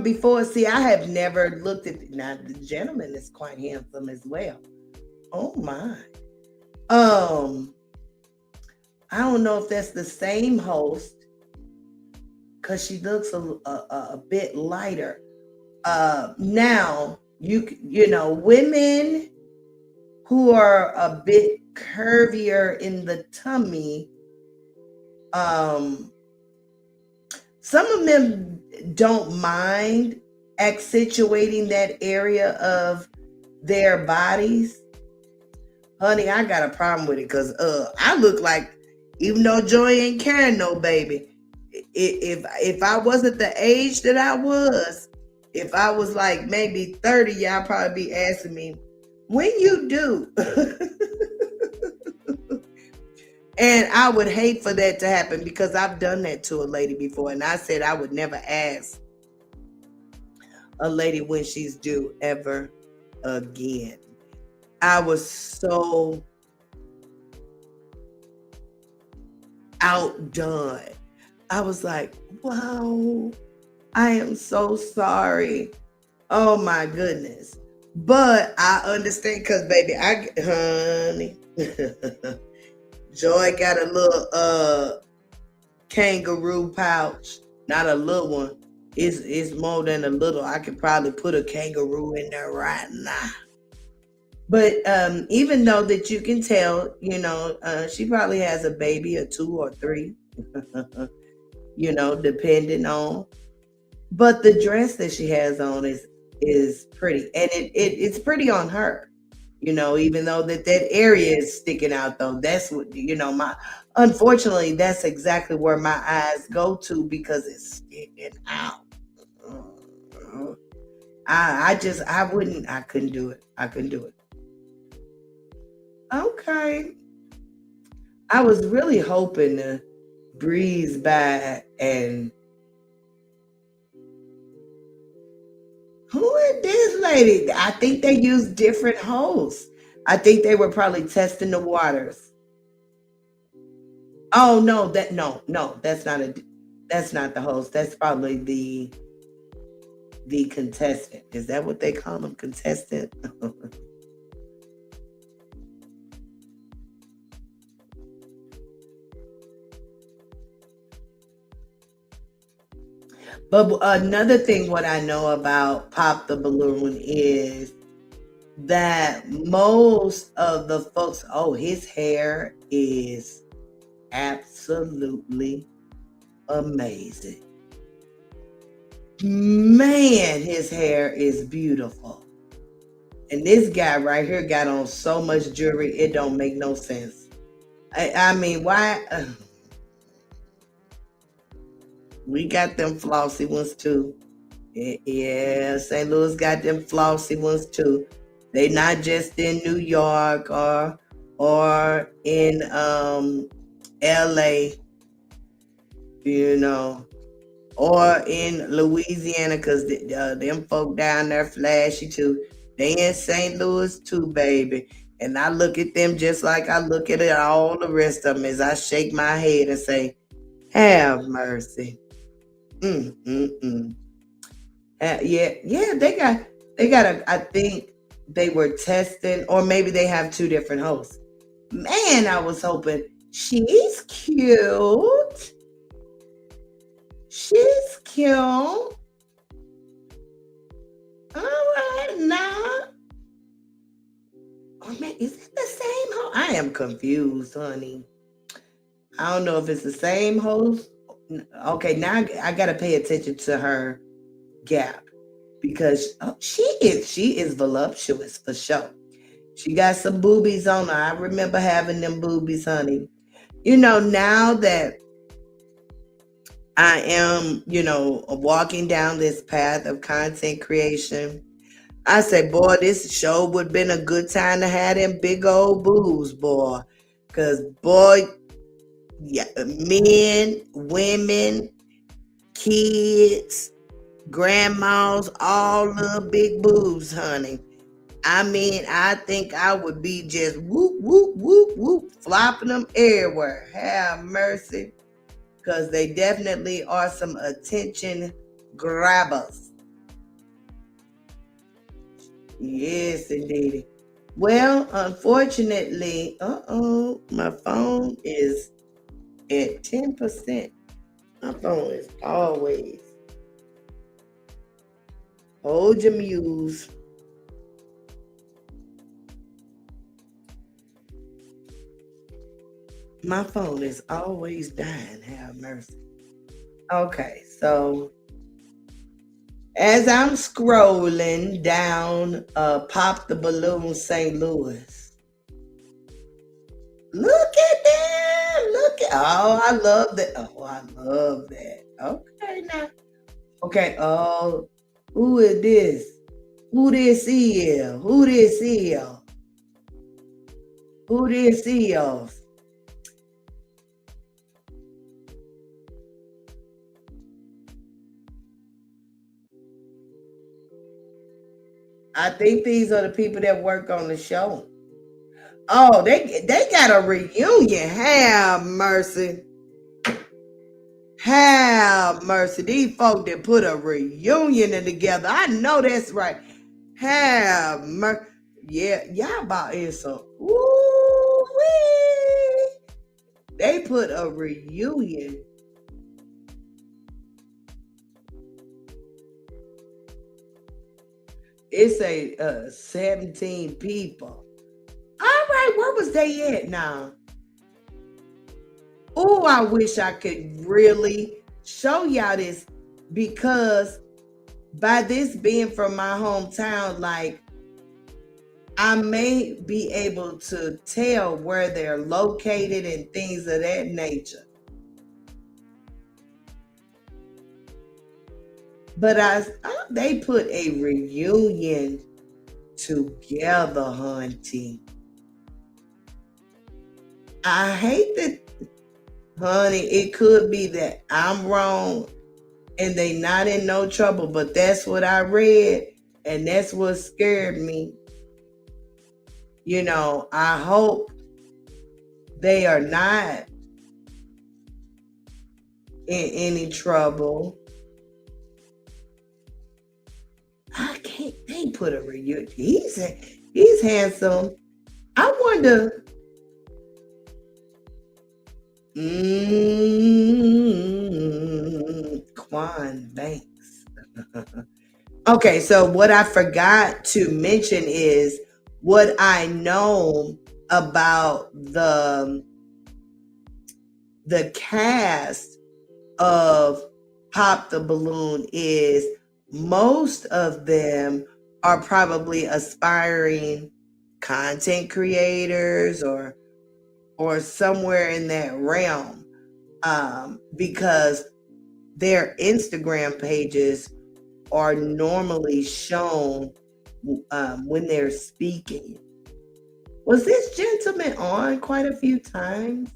before? See, I have never looked at now. The gentleman is quite handsome as well. Oh my. I don't know if that's the same host because she looks a bit lighter. Now women who are a bit curvier in the tummy Um, some of them don't mind accentuating that area of their bodies. Honey, I got a problem with it because I look like, even though Joy ain't carrying no baby, if I wasn't the age that I was, if I was like maybe 30, y'all probably be asking me, when you do? And I would hate for that to happen because I've done that to a lady before, and I said I would never ask a lady when she's due ever again. I was so outdone. I was like, wow, I am so sorry. Oh my goodness. But I understand because baby, honey, Joy got a little kangaroo pouch. Not a little one. It's more than a little. I could probably put a kangaroo in there right now. But even though that you can tell, she probably has a baby or 2 or 3, depending on. But the dress that she has on is pretty, and it's pretty on her. Even though that area is sticking out, though, that's what my. Unfortunately, that's exactly where my eyes go to because it's sticking out. I couldn't do it. I couldn't do it. Okay. I was really hoping to breeze by and who is this lady? I think they used different hosts. I think they were probably testing the waters. Oh no, no, that's not the host. That's probably the contestant. Is that what they call them? Contestant? But another thing, what I know about Pop the Balloon is that most of the folks, oh, his hair is absolutely amazing. Man, his hair is beautiful. And this guy right here got on so much jewelry, it don't make no sense. I mean, why? We got them flossy ones too. Yeah, St. Louis got them flossy ones too. They not just in New York or in LA, or in Louisiana, because them folk down there flashy too. They in St. Louis too, baby. And I look at them just like I look at all the rest of them as I shake my head and say, have mercy. Yeah, they got I think they were testing, or maybe they have 2 different hosts. Man, I was hoping. She's cute. She's cute. All right, now. Oh man, is it the same host? I am confused, honey. I don't know if it's the same host. Okay, now I gotta pay attention to her gap because she is voluptuous for sure. She got some boobies on her. I remember having them boobies, honey. Now that I am, walking down this path of content creation, I say, boy, this show would have been a good time to have them big old boobs, boy. Because, boy, yeah, men, women, kids, grandmas, all love big boobs, honey. I mean, I think I would be just whoop, whoop, whoop, whoop, flopping them everywhere. Have mercy. Because they definitely are some attention grabbers. Yes, indeed. Well, unfortunately, my phone is at 10%. My phone is always. Hold your muse. My phone is always dying. Have mercy. Okay, so as I'm scrolling down Pop the Balloon St. Louis. Look at them. Look at I love that. Oh, I love that. Okay now. Okay, oh, who is this? Who this is? Who this is? Who this is? I think these are the people that work on the show. Oh, they got a reunion. Have mercy. Have mercy. These folk that put a reunion together. I know that's right. Have mercy. Yeah, y'all about in some. Ooh-wee. They put a reunion. It's a 17 people. All right, where was they at now? Oh, I wish I could really show y'all this, because by this being from my hometown, like, I may be able to tell where they're located and things of that nature. But they put a reunion together, hunting. I hate that, honey. It could be that I'm wrong and they not in no trouble, but that's what I read, and that's what scared me. You know, I hope they are not in any trouble. I can't. They put a reunion. He's handsome. I wonder. Quan Banks. Okay, so what I forgot to mention is what I know about the cast of Pop the Balloon is most of them are probably aspiring content creators or somewhere in that realm, because their Instagram pages are normally shown when they're speaking. Was this gentleman on quite a few times?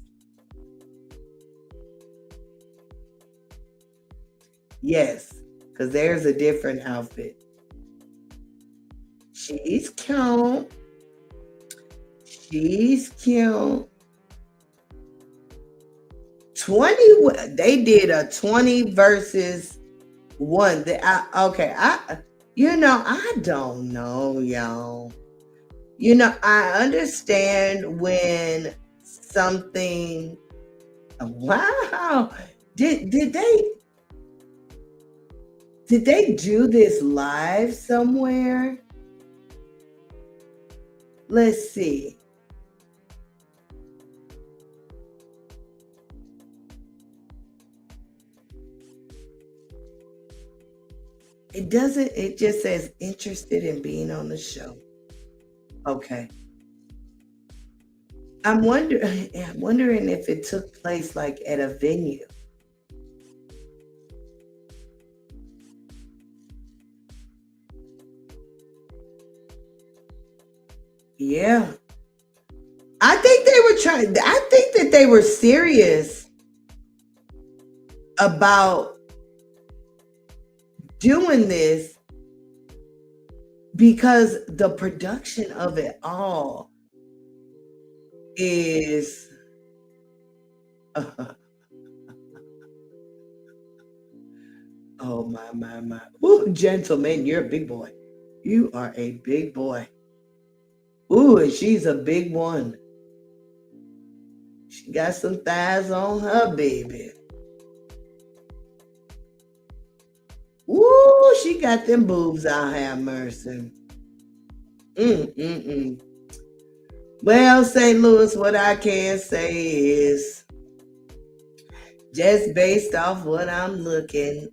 Yes, because there's a different outfit. She's cute. She's cute. 20. They did a 20 versus 1. I don't know, y'all. I understand when something. Wow. Did they do this live somewhere? Let's see. It just says interested in being on the show. Okay. I'm wondering if it took place like at a venue. Yeah. I think that they were serious about doing this, because the production of it all is oh my. Ooh, gentleman, you're a big boy. You are a big boy. Ooh, and she's a big one. She got some thighs on her, baby. Ooh, she got them boobs. I'll have mercy. Well, St. Louis, what I can say is just based off what I'm looking,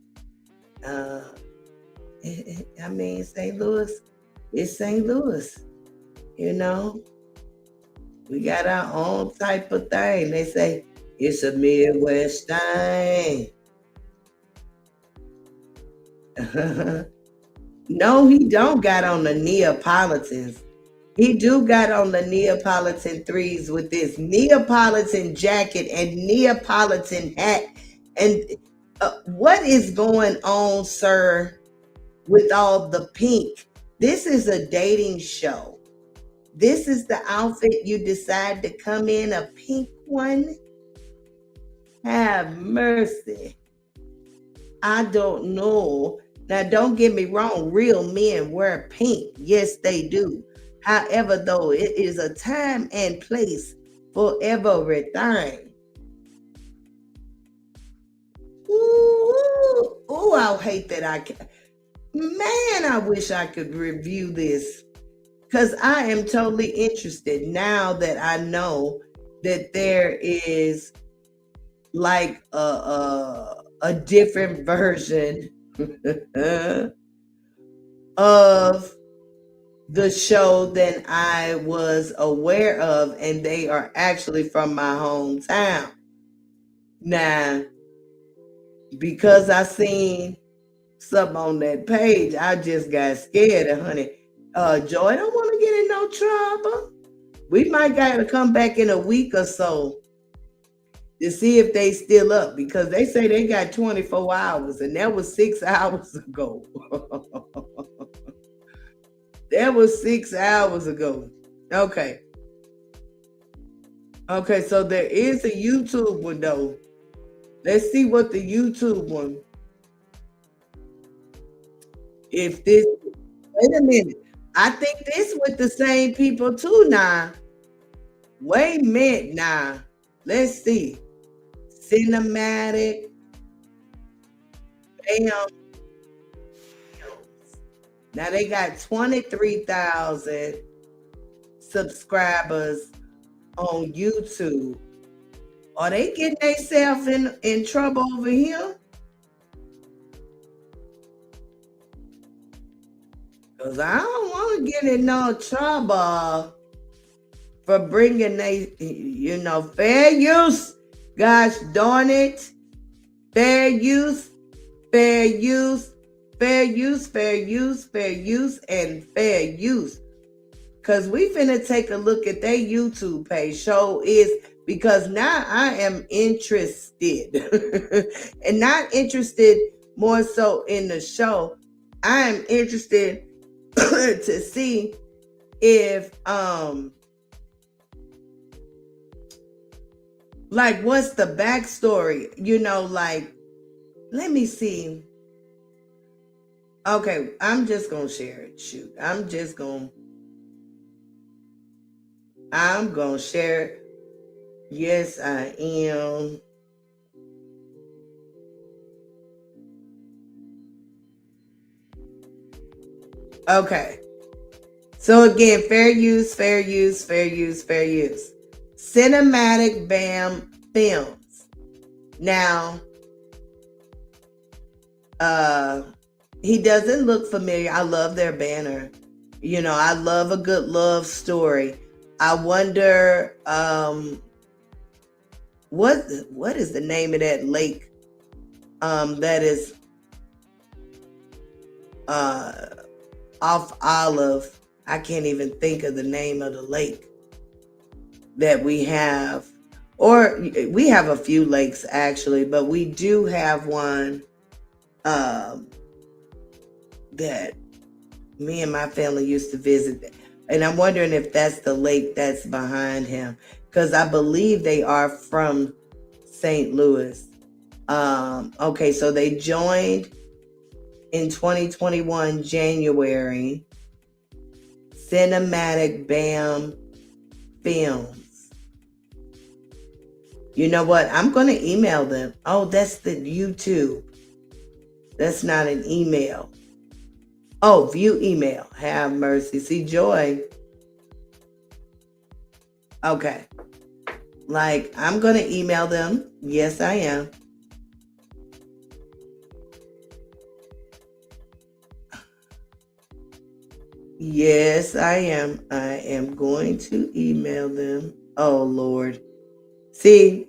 uh, I mean, St. Louis, it's St. Louis, you know. We got our own type of thing. They say it's a Midwest thing. No, he don't got on the Neapolitans. He do got on the Neapolitan threes with this Neapolitan jacket and Neapolitan hat. And what is going on, sir, with all the pink? This is a dating show. This is the outfit you decide to come in, a pink one? Have mercy. I don't know. Now, don't get me wrong, real men wear pink. Yes, they do. However, though, it is a time and place for everything. Ooh, I hate that I can. Man, I wish I could review this because I am totally interested now that I know that there is like a different version of the show than I was aware of, and they are actually from my hometown. Now, because I seen something on that page, I just got scared, honey. Joy, don't want to get in no trouble. We might got to come back in a week or so to see if they still up, because they say they got 24 hours, and that was 6 hours ago. That was 6 hours ago. Okay. Okay, so there is a YouTube one though. Let's see what the YouTube one. If this, wait a minute. I think this with the same people too now. Wait a minute now. Let's see. Cinematic. Bam. Now they got 23,000 subscribers on YouTube. Are they getting themselves in trouble over here? Because I don't want to get in no trouble for bringing fair use. Gosh darn it. Fair use, fair use, fair use, fair use, fair use, and fair use. Because we finna take a look at their YouTube page. Show is because now I am interested. And not interested more so in the show. I am interested to see if like what's the backstory, like, let me see. Okay, I'm just gonna share it. Shoot, I'm gonna share it. Yes, I am. Okay. So again, fair use, fair use, fair use, fair use. Cinematic Bam Films. Now, he doesn't look familiar. I love their banner. I love a good love story. I wonder what is the name of that lake that is off Olive. I can't even think of the name of the lake that we have. Or we have a few lakes actually, but we do have one that me and my family used to visit. And I'm wondering if that's the lake that's behind him, because I believe they are from St. Louis. Okay, so they joined in 2021 January. Cinematic Bam Films. You know what? I'm going to email them. Oh, that's the YouTube. That's not an email. Oh, view email. Have mercy. See, Joy. Okay. Like, I'm going to email them. Yes, I am. Yes, I am. I am going to email them. Oh, Lord. See,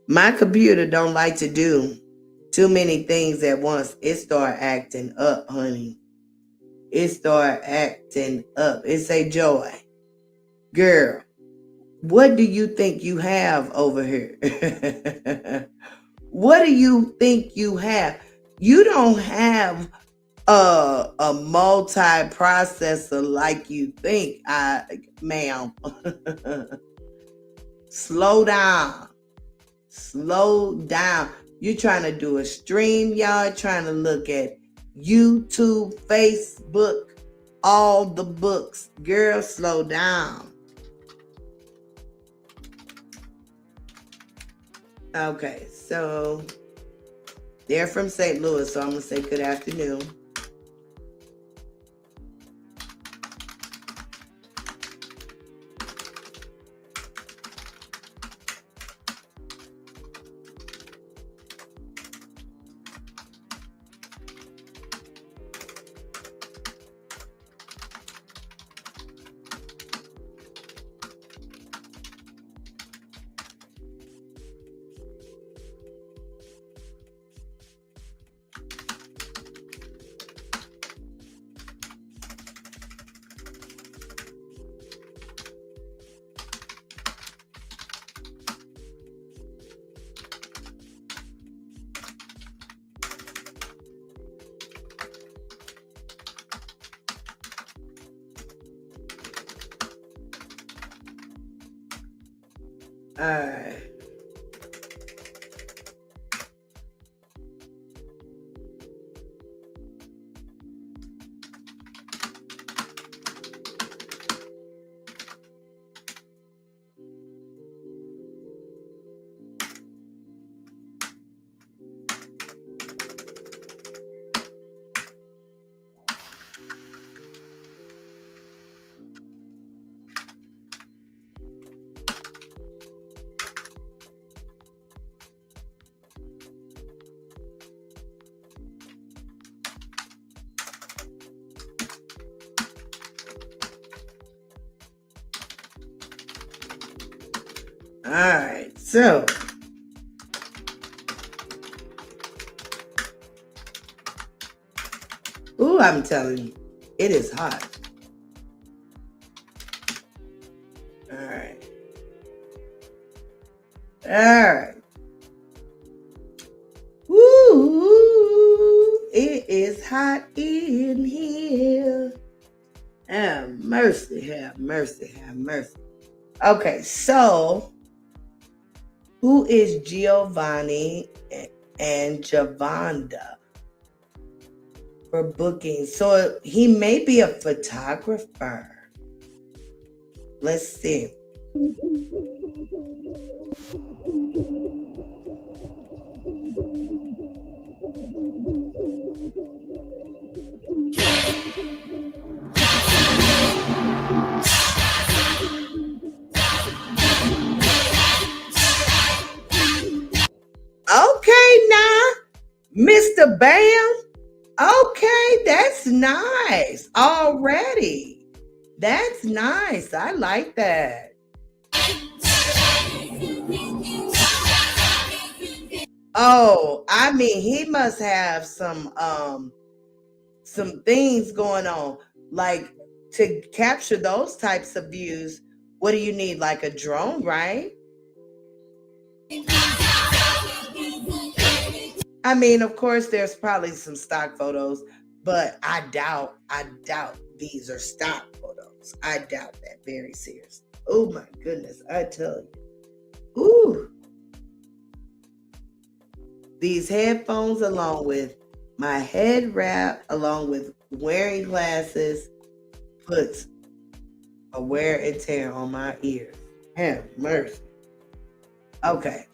my computer don't like to do too many things at once. It start acting up, honey. It start acting up. It say, Joy, girl, what do you think you have over here? What do you think you have? You don't have a multi-processor like you think, ma'am. Slow down. Slow down. You're trying to do a stream, y'all, trying to look at YouTube, Facebook, all the books. Girl, slow down. Okay, so they're from St. Louis, so I'm going to say good afternoon. All right. All right, so ooh, I'm telling you, it is hot. All right. All right. Woo, it is hot in here. Have mercy, have mercy, have mercy. Okay, so who is Giovanni and Javonda for booking? So he may be a photographer. Let's see. Okay, now, Mr. Bam. Okay, that's nice already. That's nice. I like that. Oh, I mean, he must have some things going on. Like, to capture those types of views, what do you need? Like a drone, right? I mean, of course, there's probably some stock photos, but I doubt these are stock photos. I doubt that very seriously. Oh my goodness, I tell you. Ooh. These headphones, along with my head wrap, along with wearing glasses, puts a wear and tear on my ears. Have mercy. Okay.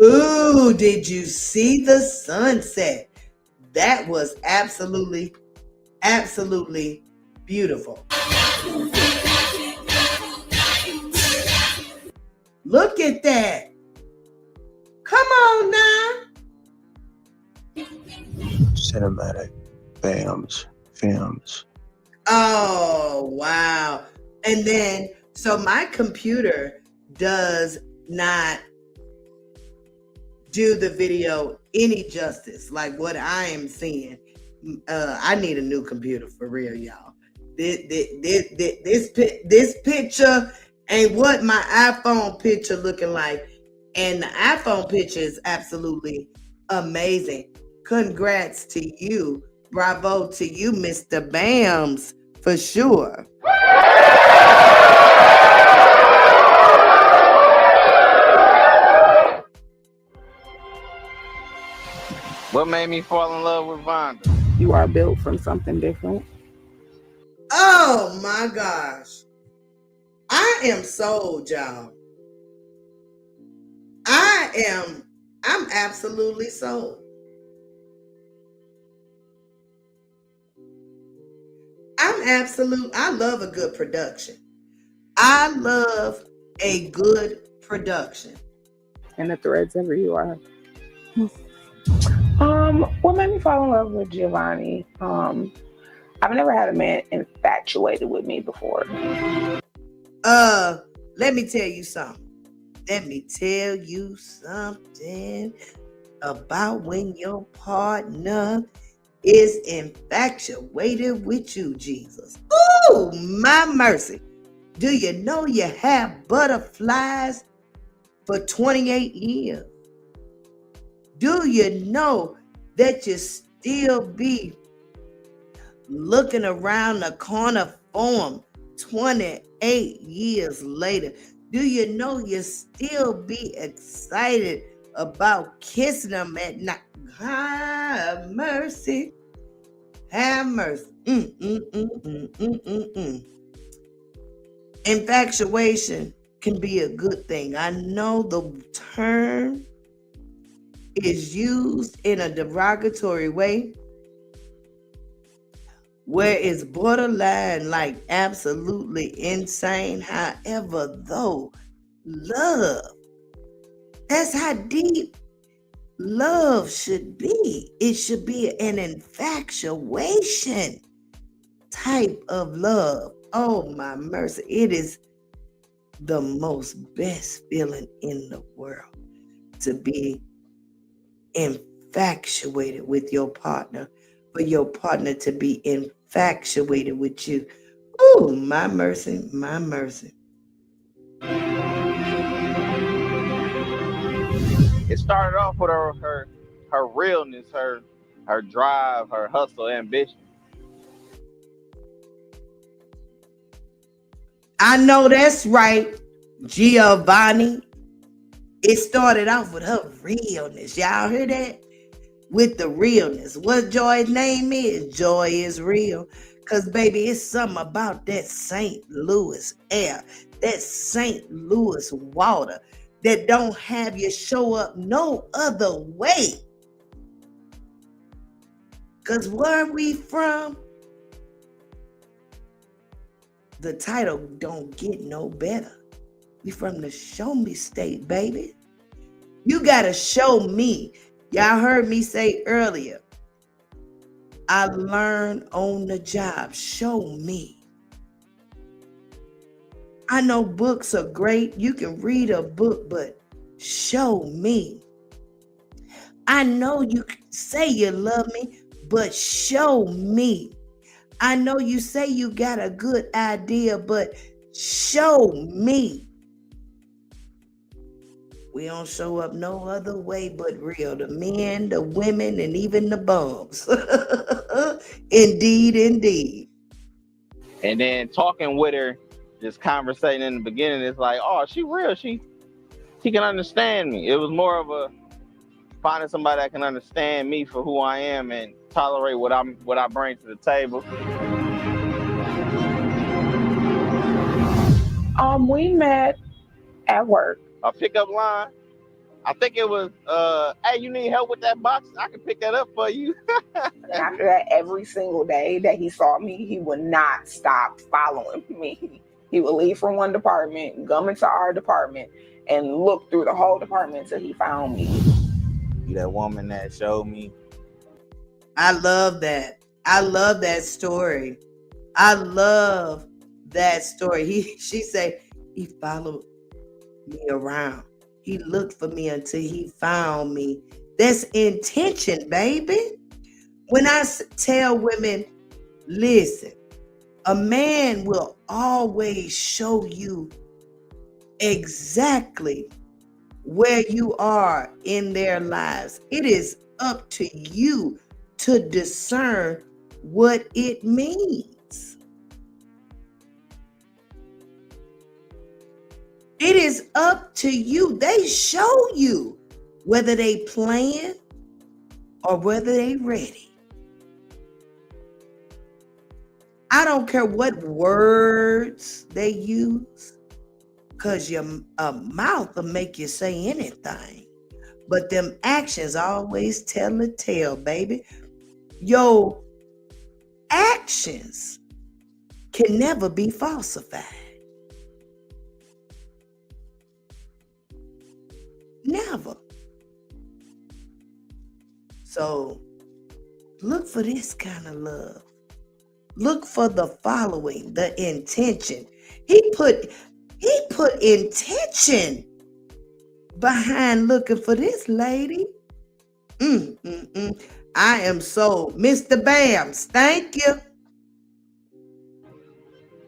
Ooh, did you see the sunset? That was absolutely Absolutely beautiful. Look at that. Come on now. Cinematic films. Oh, wow. And then, so my computer does not do the video any justice like what I am seeing. I need a new computer for real, y'all. This picture ain't what my iPhone picture looking like. And the iPhone picture is absolutely amazing. Congrats to you. Bravo to you, Mr. Bams, for sure. What made me fall in love with Vonda? You are built from something different. Oh my gosh. I am sold, y'all. I'm absolutely sold. I love a good production. I love a good production. And the threads ever you are. What made me fall in love with Giovanni? I've never had a man infatuated with me before. Let me tell you something. Let me tell you something about when your partner is infatuated with you, Jesus. Ooh, my mercy. Do you know you have butterflies for 28 years? Do you know that you still be looking around the corner for them 28 years later? Do you know you still be excited about kissing them at night? Have mercy. Have mercy. Infatuation can be a good thing. I know the term is used in a derogatory way where it's borderline like absolutely insane. However, though, love, that's how deep love should be. It should be an infatuation type of love. Oh my mercy. It is the most best feeling in the world to be infatuated with your partner, for your partner to be infatuated with you. Oh, my mercy, my mercy. It started off with her realness, her drive, her hustle, ambition. I know that's right, Giovanni. It started off with her realness. Y'all hear that? With the realness. What Joy's name is? Joy is real. Because, baby, it's something about that St. Louis air, that St. Louis water that don't have you show up no other way. Because where we from, the title don't get no better. We from the show me state, baby. You got to show me. Y'all heard me say earlier, I learned on the job. Show me. I know books are great. You can read a book, but show me. I know you say you love me, but show me. I know you say you got a good idea, but show me. We don't show up no other way but real. The men, the women, and even the bums. Indeed, indeed. And then talking with her, just conversating in the beginning, it's like, oh, she real. She can understand me. It was more of a finding somebody that can understand me for who I am and tolerate what I bring to the table. We met at work. A pickup line. I think it was, hey, you need help with that box? I can pick that up for you. And after that, every single day that he saw me, he would not stop following me. He would leave from one department, come into our department, and look through the whole department until he found me. You that woman that showed me. I love that. I love that story. I love that story. She said he followed me around. He looked for me until he found me. That's intention, baby. When I tell women, listen, a man will always show you exactly where you are in their lives. It is up to you to discern what it means. It is up to you. They show you whether they playing or whether they ready. I don't care what words they use, because your mouth will make you say anything. But them actions always tell the tale, baby. Your actions can never be falsified. Never. So look for this kind of love. Look for the following, the intention. He put intention behind looking for this lady. I am so Mr. Bams. Thank you.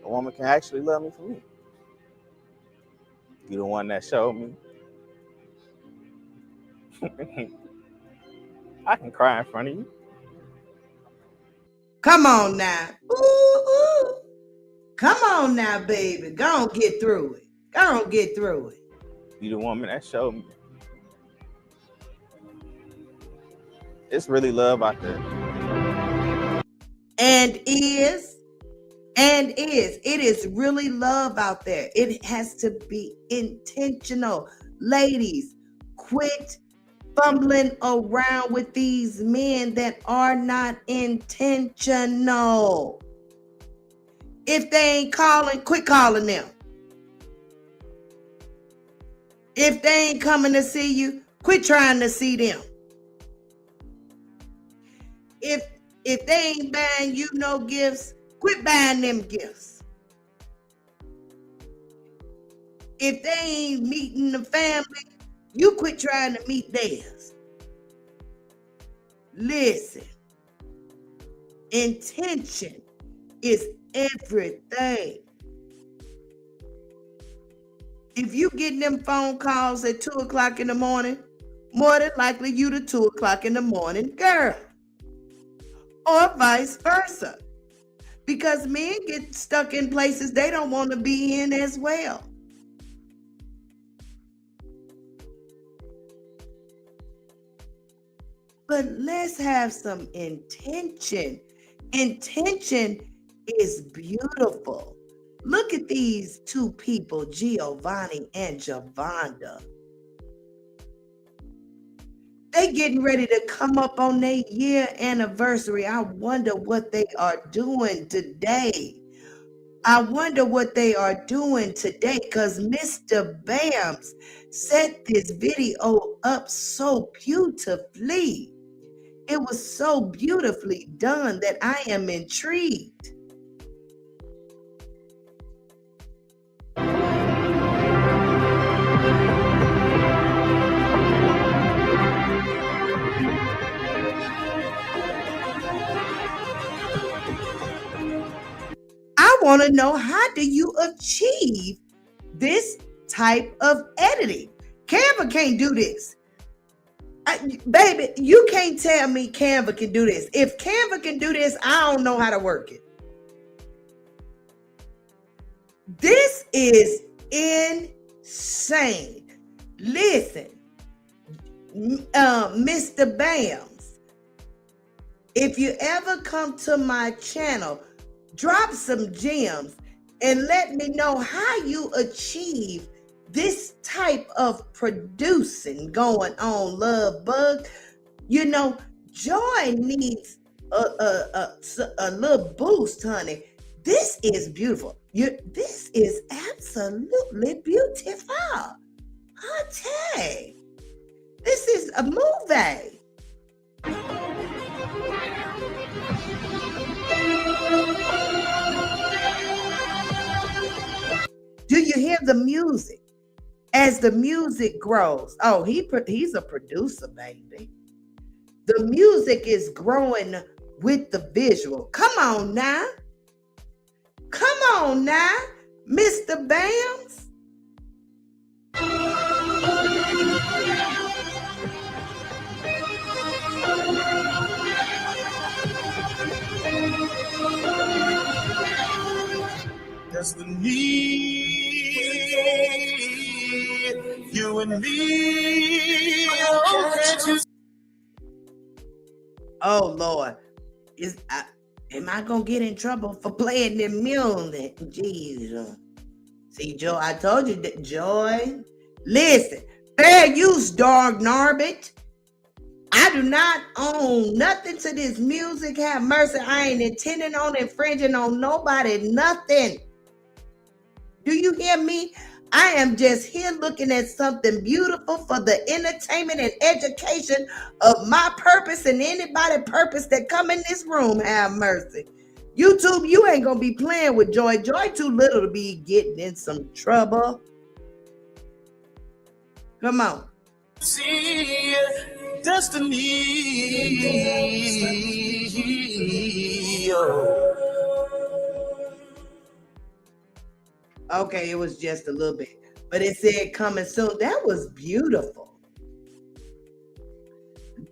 A woman can actually love me for me. You the one that showed me. I can cry in front of you. Come on now. Ooh. Come on now, baby. Go on, get through it. Go on, get through it. You the woman that showed me. It's really love out there. And it is really love out there. It has to be intentional. Ladies, quit fumbling around with these men that are not intentional. If they ain't calling, quit calling them. If they ain't coming to see you, quit trying to see them. If they ain't buying you no gifts, quit buying them gifts. If they ain't meeting the family, you quit trying to meet theirs. Listen, intention is everything. If you getting them phone calls at 2 o'clock in the morning, more than likely you the 2 o'clock in the morning girl. Or vice versa. Because men get stuck in places they don't want to be in as well. But let's have some intention. Intention is beautiful. Look at these two people, Giovanni and Javonda. They getting ready to come up on their year anniversary. I wonder what they are doing today. Because Mr. Bams set this video up so beautifully. It was so beautifully done that I am intrigued. I want to know, how do you achieve this type of editing? Canva can't do this. Baby, you can't tell me Canva can do this. If Canva can do this, I don't know how to work it. This is insane. Listen, Mr. Bams, if you ever come to my channel, drop some gems and let me know how you achieve this type of producing going on, Love Bug. You know, Joy needs a little boost, honey. This is beautiful. This is absolutely beautiful. Honey, this is a movie. Do you hear the music? As the music grows, oh, he's a producer, baby. The music is growing with the visual. Come on now. Come on now, Mr. Bams. Destiny, you and me. Oh, can't you? Oh Lord, am I gonna get in trouble for playing the music? Jesus. See, Joy, I told you that, Joy. Listen, fair use, dog Narbit. I do not own nothing to this music. Have mercy. I ain't intending on infringing on nobody, nothing. Do you hear me? I am just here looking at something beautiful for the entertainment and education of my purpose and anybody purpose that come in this room. Have mercy. YouTube, you ain't gonna be playing with Joy. Joy too little to be getting in some trouble. Come on. See, destiny. Okay, it was just a little bit, but it said coming soon. That was beautiful.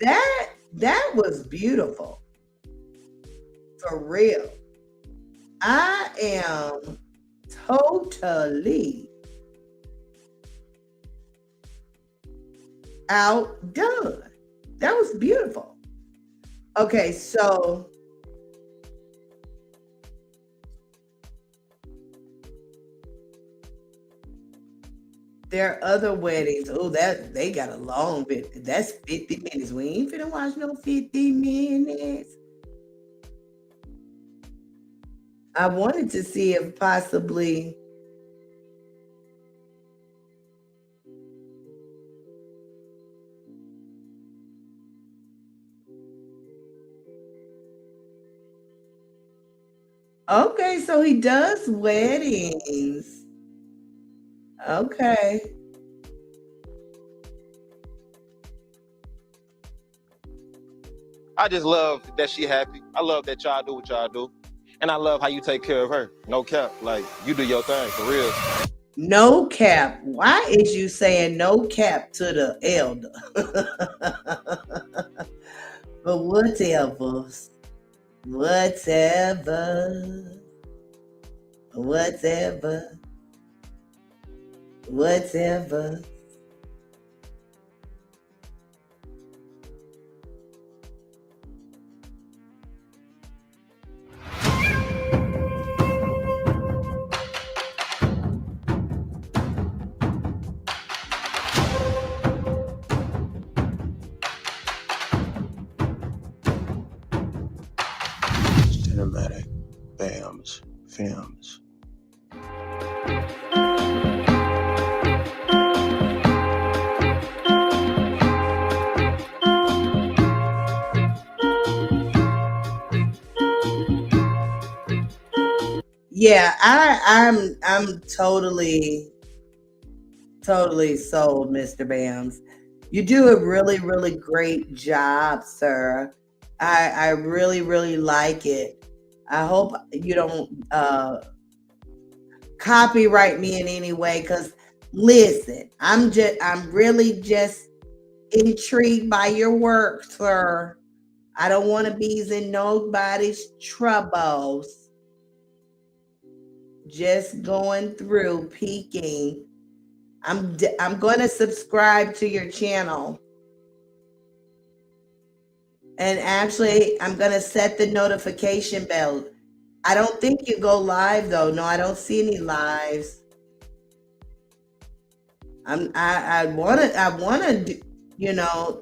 That was beautiful. For real. I am totally outdone. That was beautiful. Okay, so there are other weddings. Oh, that they got a long bit. That's 50 minutes. We ain't finna watch no 50 minutes. I wanted to see if possibly okay, so he does weddings. Okay. I just love that she happy. I love that y'all do what y'all do. And I love how you take care of her. No cap. Like, you do your thing, for real. No cap. Why is you saying no cap to the elder? But whatever. Whatever. Whatever. Whatever. Cinematic Bams Films. Yeah, I'm totally sold, Mr. Bams. You do a really, really great job, sir. I really, really like it. I hope you don't copyright me in any way, because listen, I'm really just intrigued by your work, sir. I don't want to be in nobody's troubles. Just going through peeking. I'm going to subscribe to your channel. And actually, I'm going to set the notification bell. I don't think you go live though. No, I don't see any lives. I wanna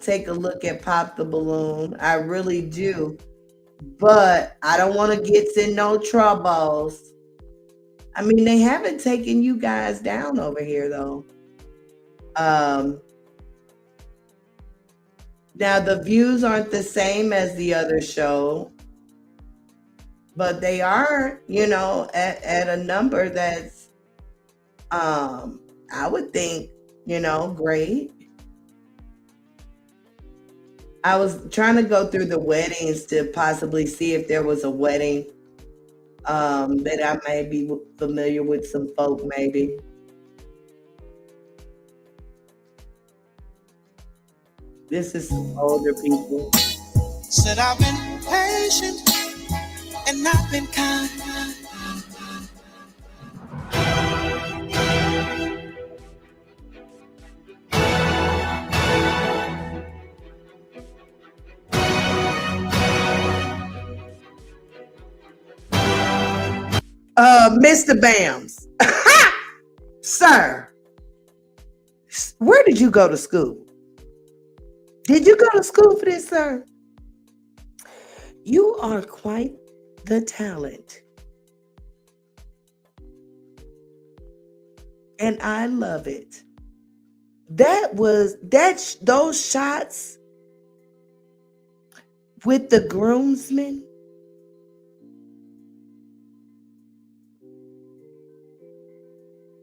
take a look at Pop the Balloon. I really do. But I don't want to get in no troubles. I mean, they haven't taken you guys down over here though. Um Now the views aren't the same as the other show, but they are, at a number that's I would think, great. I was trying to go through the weddings to possibly see if there was a wedding that I may be familiar with some folk maybe. This is some older people. Said I've been patient and I've been kind. Mr. Bams. Sir, where did you go to school? Did you go to school for this, sir? You are quite the talent. And I love it. Those shots with the groomsmen.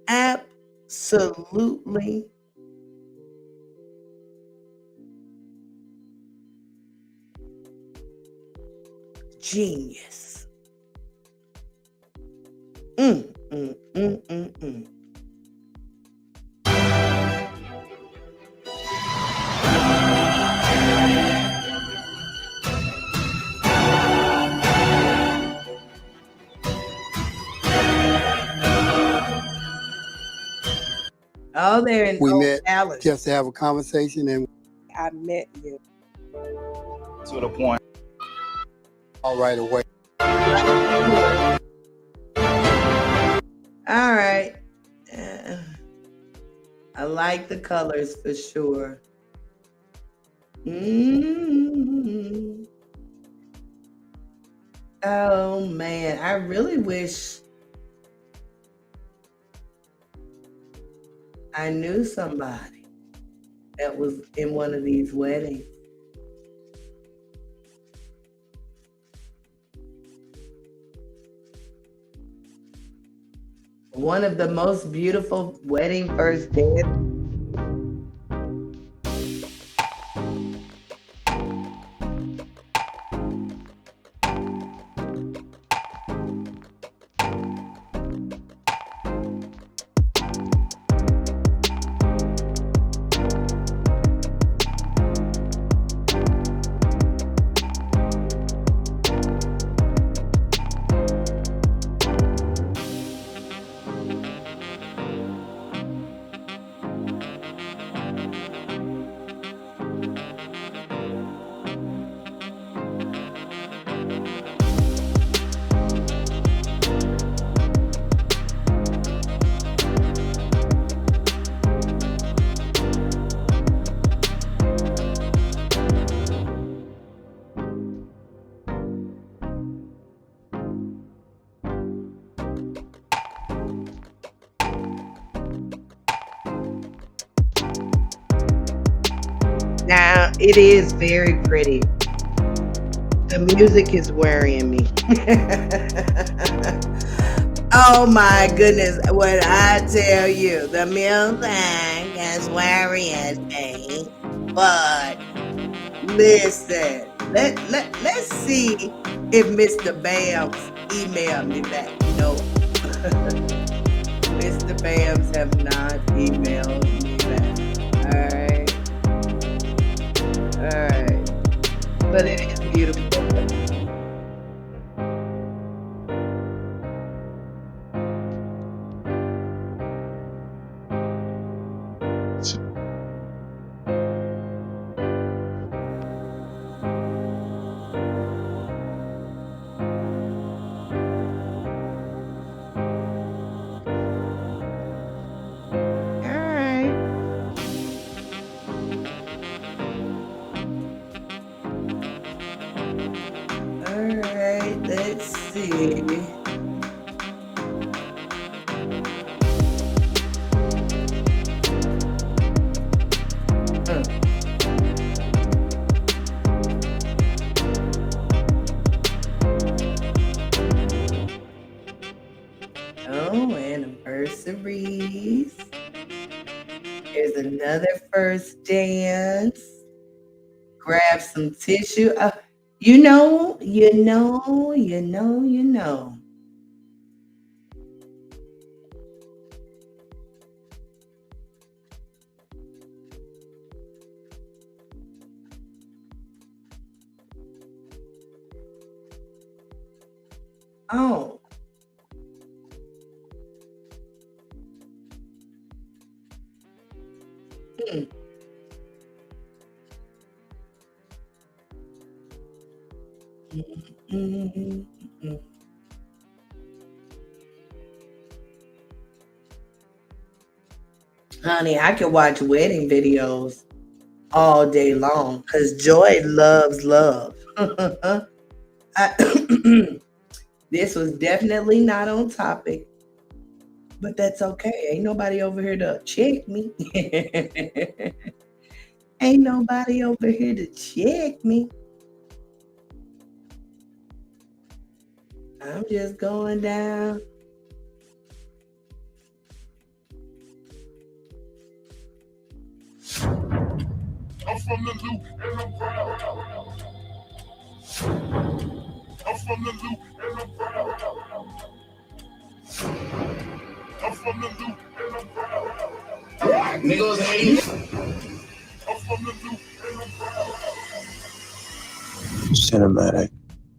Absolutely genius. Mm, mm, mm, mm, mm. Oh, they're in We Oak met Palace. just to have a conversation, and I met you. To the point. all right away. All right. I like the colors for sure. Oh man, I really wish I knew somebody that was in one of these weddings. One of the most beautiful wedding first dance. Now it is very pretty. The music is worrying me. Oh my goodness. What I tell you, the music is worrying me. But listen, let's see if Mr. Bams emailed me back. No. Mr. Bams have not emailed me back. All right. But it is beautiful. All right. Oh, anniversaries. Here's another first dance. Grab some tissue. You know. Oh. Hmm. Mm. Honey, I could watch wedding videos all day long because Joy loves love. This was definitely not on topic, but that's okay. Ain't nobody over here to check me. Ain't nobody over here to check me. I'm just going down. I'm from the loop and I'm proud. I'm from the loop and I'm proud. I'm from the loop and I'm proud. Niggas hate. I'm from the loop and I'm proud. Cinematic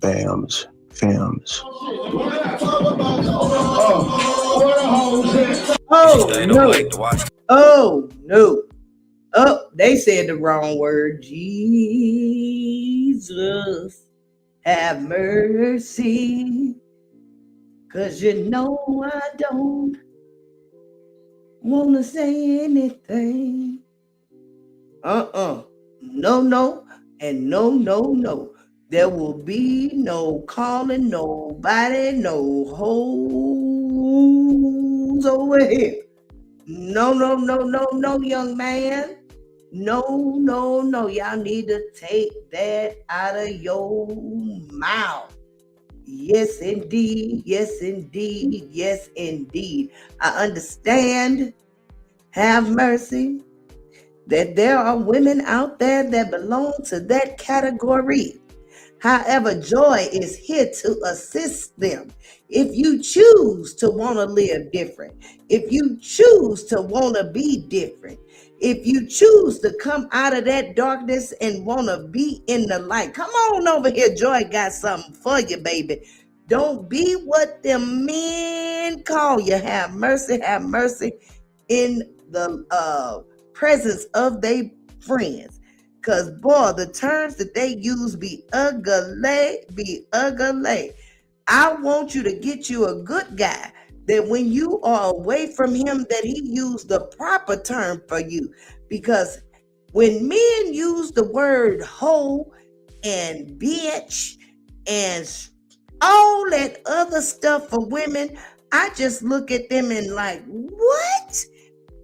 films. Oh no. Oh no. Oh, they said the wrong word. Jesus, have mercy. 'Cause you know I don't want to say anything. No, and no. There will be no calling nobody, no hoes over here. No, young man. No. Y'all need to take that out of your mouth. Yes, indeed. I understand, have mercy, that there are women out there that belong to that category. However, Joy is here to assist them. If you choose to want to live different, if you choose to want to be different, if you choose to come out of that darkness and want to be in the light, come on over here. Joy got something for you, baby. Don't be what them men call you. Have mercy in the presence of their friends. Cause boy, the terms that they use be ugly. I want you to get you a good guy that when you are away from him, that he use the proper term for you. Because when men use the word hoe and bitch and all that other stuff for women, I just look at them and like, what?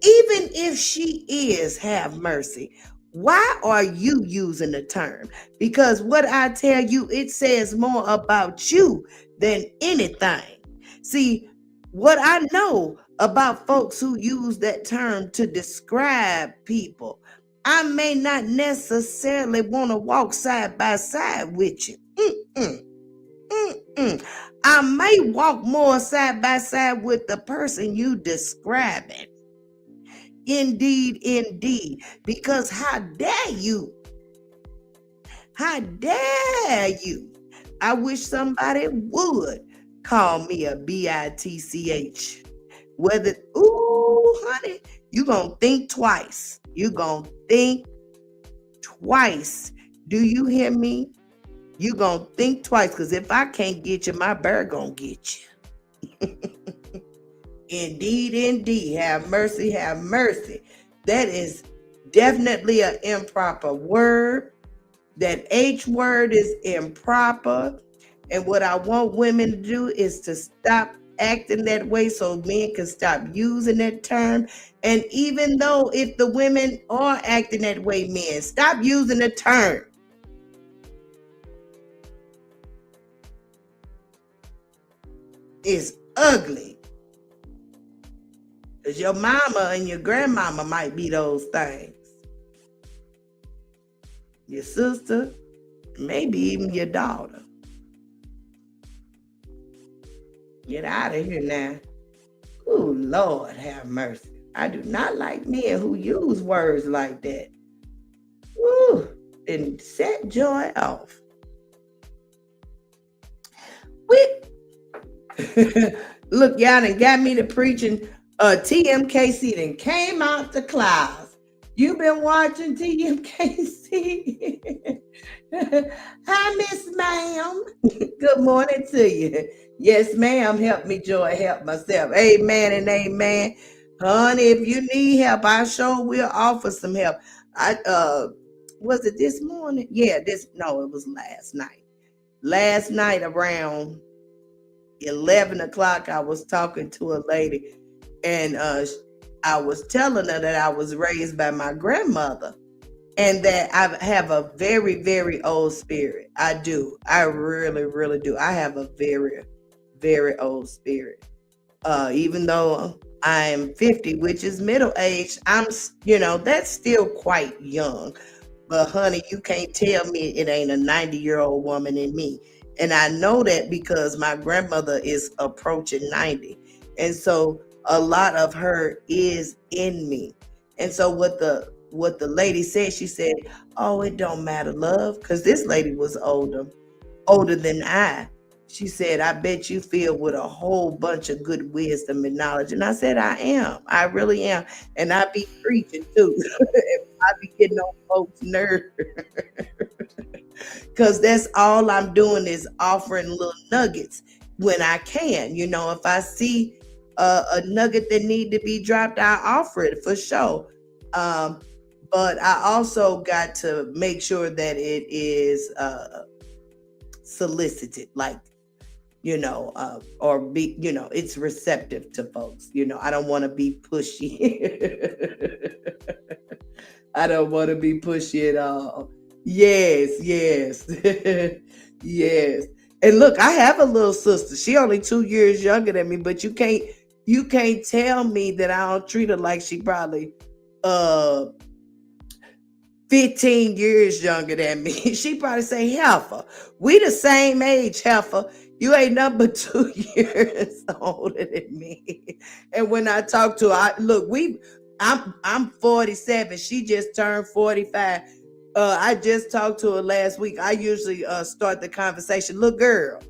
Even if she is, have mercy, why are you using the term? Because what I tell you, it says more about you than anything. See, what I know about folks who use that term to describe people, I may not necessarily want to walk side by side with you. I may walk more side by side with the person you describing. Indeed. Because how dare you? How dare you? I wish somebody would call me a bitch. Whether, ooh, honey, you gonna think twice. You gonna think twice. Do you hear me? You gonna think twice, because if I can't get you, my bird gonna get you. Indeed. Have mercy. That is definitely an improper word. That H word is improper. And what I want women to do is to stop acting that way so men can stop using that term. And even though if the women are acting that way, men, stop using the term. It's ugly. Because your mama and your grandmama might be those things. Your sister, maybe even your daughter. Get out of here now. Oh, Lord, have mercy. I do not like men who use words like that. Woo, and set joy off. Look, y'all done got me to preaching. TMKC then came out the clouds. You been watching TMKC? Hi, Miss Ma'am. Good morning to you. Yes, ma'am. Help me, Joy. Help myself. Amen and amen. Honey, if you need help, I sure will offer some help. I was it this morning? Yeah, it was last night. Last night around 11 o'clock, I was talking to a lady, and I was telling her that I was raised by my grandmother and that I have a very, very old spirit. I do. I really, really do. I have a very, very old spirit. Even though I'm 50, which is middle age, that's still quite young. But honey, you can't tell me it ain't a 90-year-old woman in me. And I know that because my grandmother is approaching 90. And so a lot of her is in me. And so what the lady said, she said, "Oh, it don't matter, love," because this lady was older than I. She said, "I bet you filled with a whole bunch of good wisdom and knowledge." And I said, "I am. I really am. And I be preaching too. I be getting on folks' nerves." Because that's all I'm doing is offering little nuggets when I can. If I see a nugget that need to be dropped, I offer it for sure. But I also got to make sure that it is solicited, like, or be, it's receptive to folks. I don't want to be pushy. I don't want to be pushy at all. Yes, yes, yes. And look, I have a little sister. She only 2 years younger than me, but you can't tell me that I don't treat her like she probably 15 years younger than me. She probably say, "Heifer, we the same age, Heifer. You ain't nothing but 2 years older than me." And when I talk to her, I'm 47. She just turned 45. I just talked to her last week. I usually start the conversation, "Look, girl."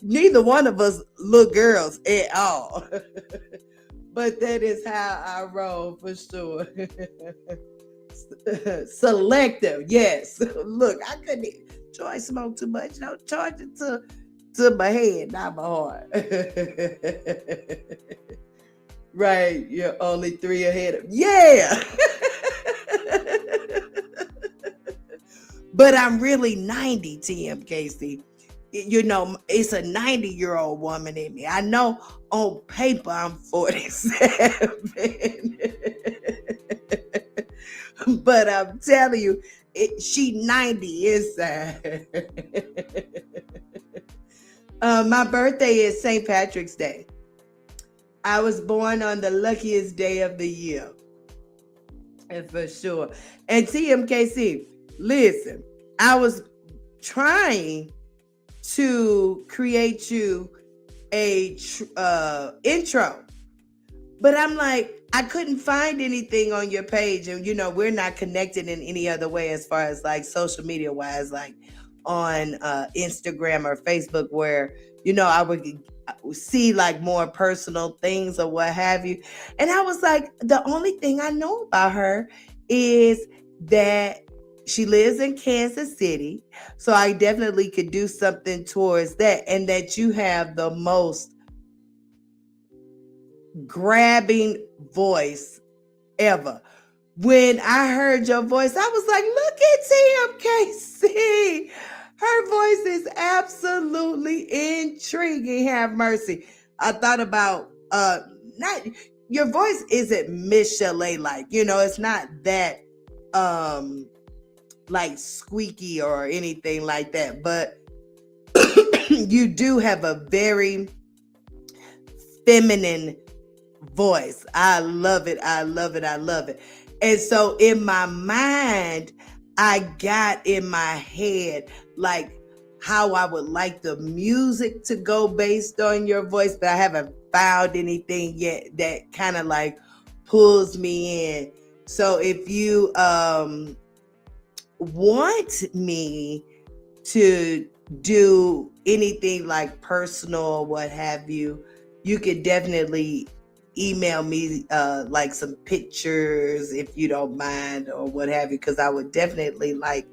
Neither one of us look girls at all. But that is how I roll for sure. Selective, yes. Look, I couldn't Joy smoke too much. Don't charge it to my head, not my heart. Right, you're only 3 ahead of yeah. But I'm really 90, TMKC. It's a 90-year-old woman in me. I know on paper I'm 47. But I'm telling you, she 90 inside. My birthday is St. Patrick's Day. I was born on the luckiest day of the year. And for sure. And TMKC, listen, I was trying to create you a intro, but I'm like, I couldn't find anything on your page, and we're not connected in any other way as far as like social media wise, like on Instagram or Facebook, where I would see like more personal things or what have you. And I was like, the only thing I know about her is that she lives in Kansas City. So I definitely could do something towards that. And that you have the most grabbing voice ever. When I heard your voice, I was like, look at TMKC. Her voice is absolutely intriguing. Have mercy. I thought about not your voice isn't Miss Chalet like, it's not that like squeaky or anything like that, but you do have a very feminine voice. I love it. I love it. I love it. And so in my mind, I got in my head like how I would like the music to go based on your voice, but I haven't found anything yet that kind of like pulls me in. So if you want me to do anything like personal or what have you, you could definitely email me like some pictures if you don't mind or what have you, because I would definitely like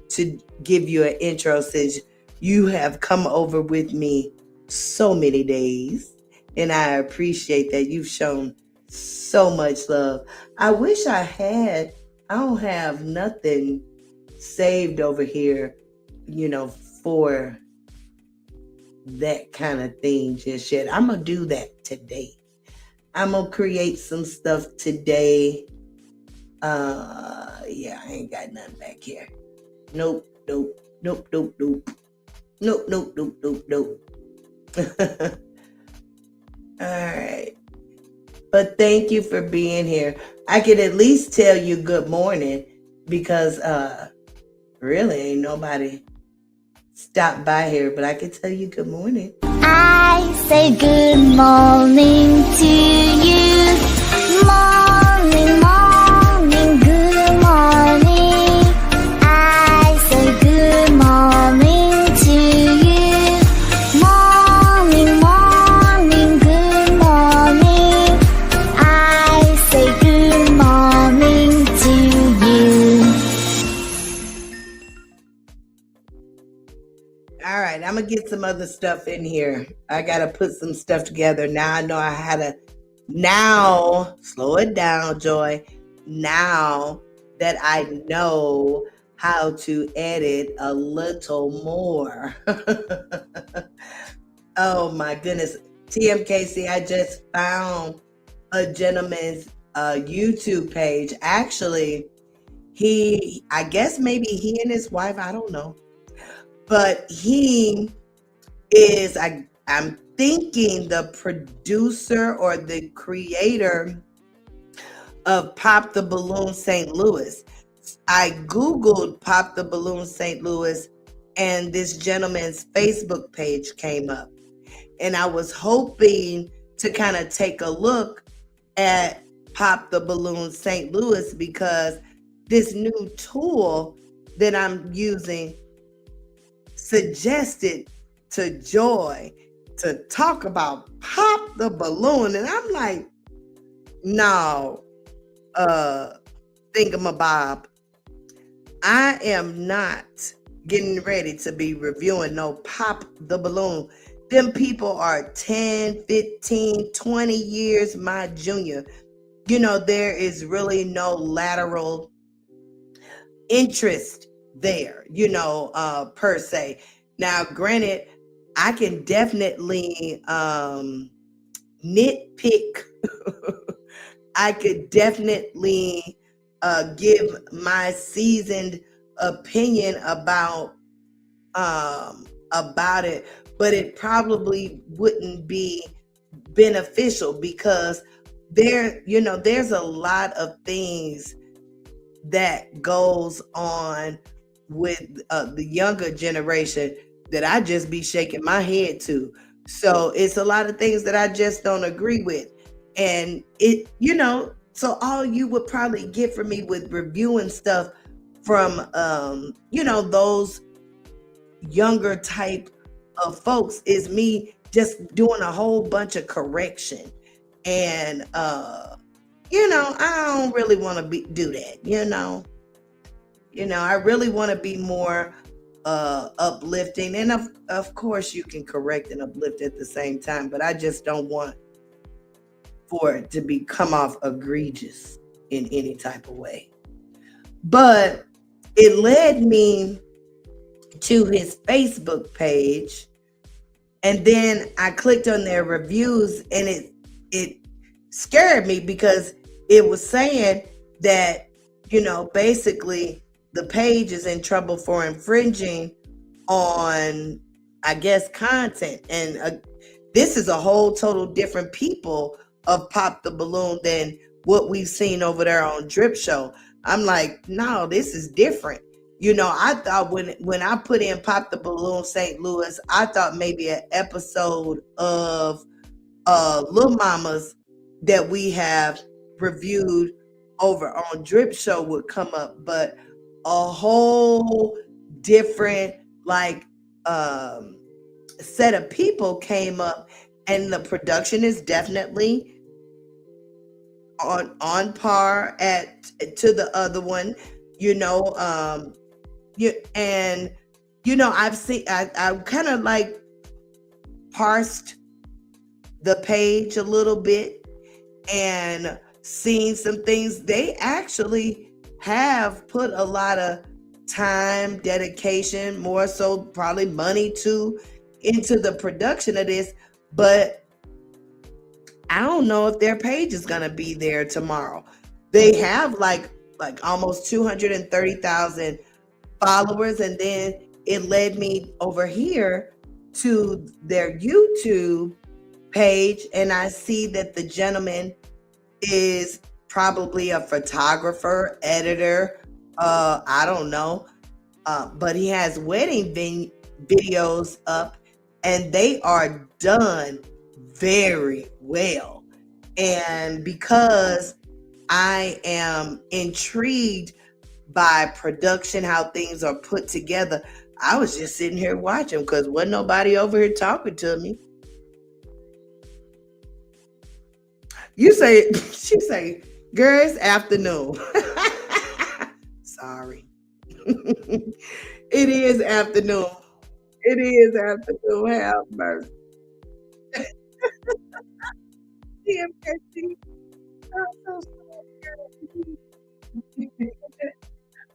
to give you an intro since you have come over with me so many days, and I appreciate that you've shown so much love. I wish I don't have nothing saved over here, for that kind of thing just yet. I'm gonna do that today. I'm gonna create some stuff today. Yeah, I ain't got nothing back here. Nope. All right. But thank you for being here. I could at least tell you good morning because really ain't nobody stopped by here, but I can tell you good morning. I say good morning to you. Morning, morning, good morning. I say good morning to you. Morning, morning, good morning. I say good morning to you. All right, I'm gonna get some other stuff in here. I gotta put some stuff together. Now I know how to. Now, slow it down, Joy. Now that I know how to edit a little more. Oh my goodness. TMKC, I just found a gentleman's YouTube page. Actually, I guess maybe he and his wife, I don't know. But he is, I'm thinking, the producer or the creator of Pop the Balloon St. Louis. I Googled Pop the Balloon St. Louis and this gentleman's Facebook page came up. And I was hoping to kind of take a look at Pop the Balloon St. Louis because this new tool that I'm using suggested to Joy to talk about Pop the Balloon. And I'm like, no, thingamabob. I am not getting ready to be reviewing no Pop the Balloon. Them people are 10, 15, 20 years my junior. There is really no lateral interest there, per se. Now, granted, I can definitely nitpick. I could definitely give my seasoned opinion about it, but it probably wouldn't be beneficial because there's a lot of things that goes on with the younger generation that I just be shaking my head to. So it's a lot of things that I just don't agree with. And so all you would probably get from me with reviewing stuff from, those younger type of folks is me just doing a whole bunch of correction. And, I don't really want to do that, I really want to be more uplifting. And of course you can correct and uplift at the same time, but I just don't want for it to come off egregious in any type of way. But it led me to his Facebook page, and then I clicked on their reviews, and it scared me because it was saying that, basically the page is in trouble for infringing on, I guess, content. And this is a whole total different people of Pop the Balloon than what we've seen over there on Drip Show. I'm like, no, this is different. I thought when I put in Pop the Balloon St. Louis, I thought maybe an episode of Lil Mamas that we have reviewed over on Drip Show would come up, but a whole different set of people came up, and the production is definitely on par to the other one. I've seen I kind of like parsed the page a little bit and seen some things they actually have put a lot of time, dedication, more so probably money too, into the production of this. But I don't know if their page is gonna be there tomorrow. They have like almost 230,000 followers, and then it led me over here to their YouTube page, and I see that the gentleman is probably a photographer, editor, I don't know, but he has wedding videos up, and they are done very well. And because I am intrigued by production, how things are put together, I was just sitting here watching because wasn't nobody over here talking to me. She say, girl, it's afternoon. Sorry. It is afternoon. It is afternoon. Have mercy.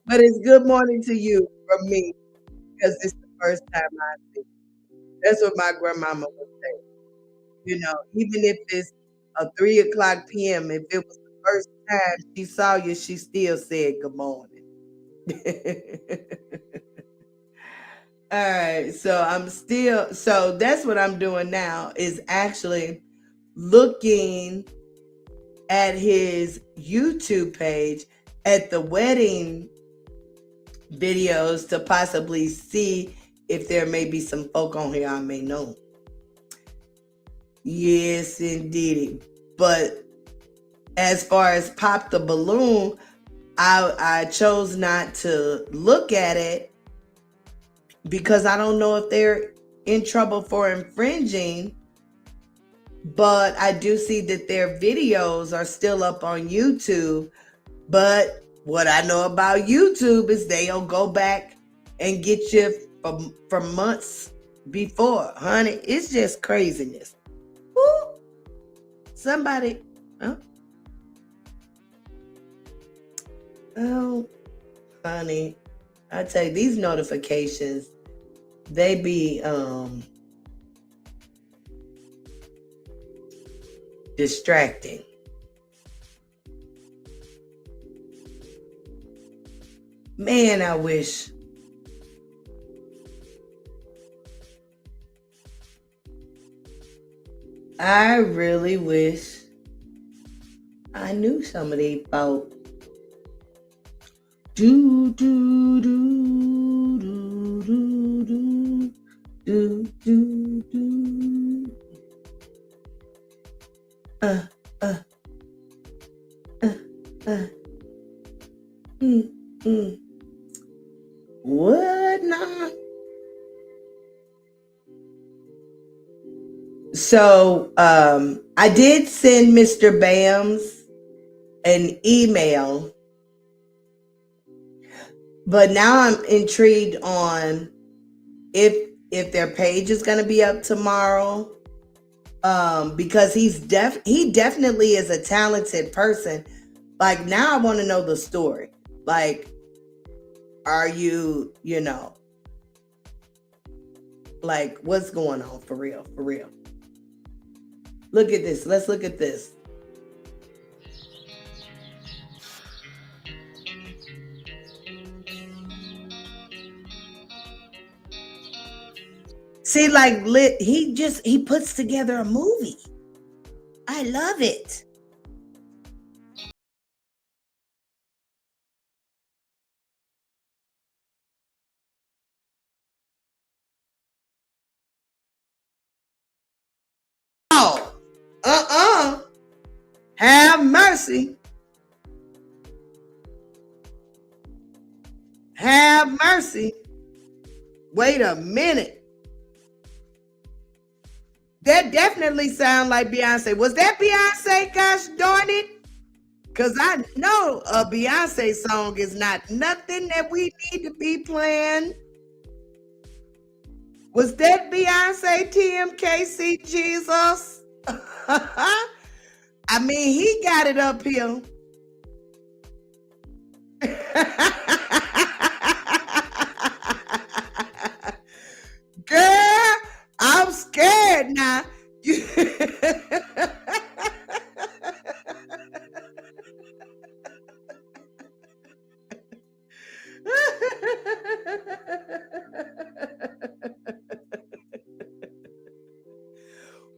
But it's good morning to you from me, because it's the first time I see you. That's what my grandmama would say. Even if it's a 3:00 p.m., if it was the first time she saw you, she still said good morning. All right, so that's what I'm doing now, is actually looking at his YouTube page at the wedding videos to possibly see if there may be some folk on here I may know. Yes, indeed. But as far as Pop the Balloon, I chose not to look at it because I don't know if they're in trouble for infringing. But I do see that their videos are still up on YouTube. But what I know about YouTube is they'll go back and get you from months before. Honey, it's just craziness. Woo! Somebody, huh? Oh, honey, I tell you, these notifications, they be distracting. Man, I wish I really wish I knew some of these folk. Do do do do do do do do do. Uh. What now? So I did send Mr. Bams an email, but now I'm intrigued on if their page is going to be up tomorrow, because he definitely is a talented person. Like, now I want to know the story. Like, are you Like, what's going on for real? For real. Look at this. Let's look at this. See, like, he puts together a movie. I love it. Oh, have mercy. Have mercy. Wait a minute. That definitely sounds like Beyonce. Was that Beyonce, gosh darn it? Because I know a Beyonce song is not nothing that we need to be playing. Was that Beyonce, TMKC, Jesus? I mean, he got it up here. Girl, I'm scared now.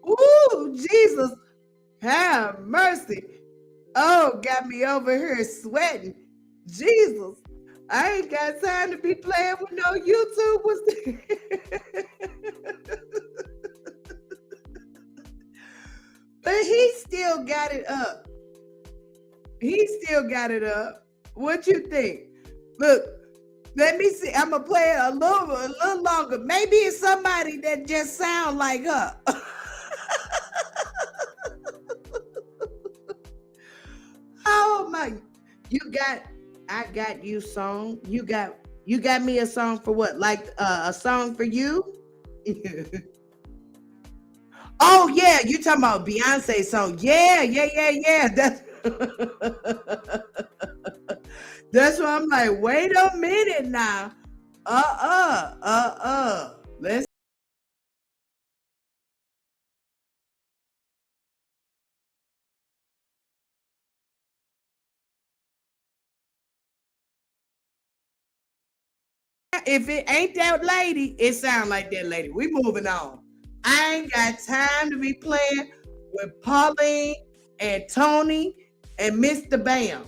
Ooh, Jesus, have mercy. Oh, got me over here sweating. Jesus, I ain't got time to be playing with no YouTubers. But he still got it up. He still got it up. What you think? Look, let me see. I'm gonna play it a little longer. Maybe it's somebody that just sound like her. Oh my! I got you song. You got me a song for what? Like a song for you? Oh yeah, you talking about Beyonce song? Yeah. That's why I'm like, wait a minute now. Let's. If it ain't that lady, it sound like that lady. We moving on. I ain't got time to be playing with Pauline and Tony and Mr. Bams,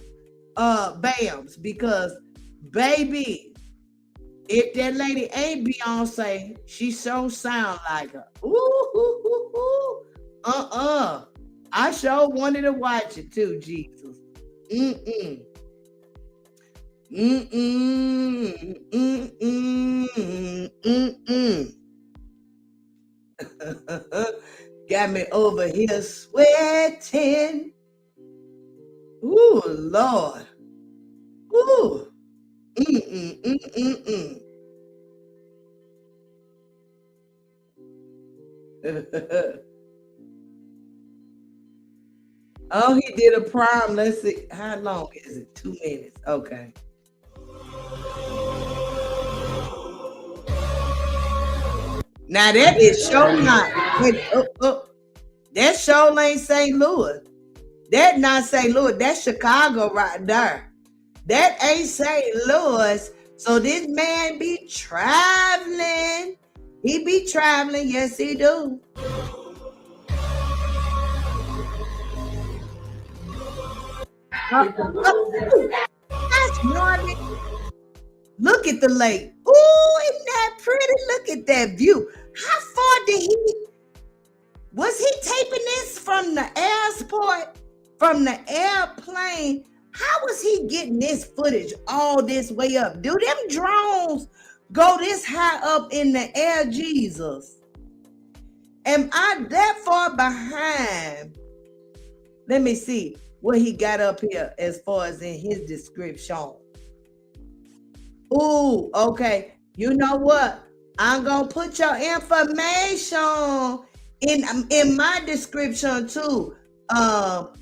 because baby, if that lady ain't Beyonce, she so sound like her. I sure wanted to watch it too, Jesus. Got me over here sweating. Ooh, Lord. Ooh. Oh, he did a prom. Let's see. How long is it? 2 minutes. Okay. Now that is show not. Wait, that show ain't St. Louis. That not St. Louis. That's Chicago right there. That ain't St. Louis. So this man be traveling. He be traveling. Yes, he do. That's Norman. Look at the lake. Ooh, isn't that pretty? Look at that view. How far did he? Was he taping this from the airport, from the airplane? How was he getting this footage all this way up? Do them drones go this high up in the air, Jesus? Am I that far behind? Let me see what he got up here as far as in his description. Ooh, okay. You know what? I'm gonna put your information in my description too, Mr.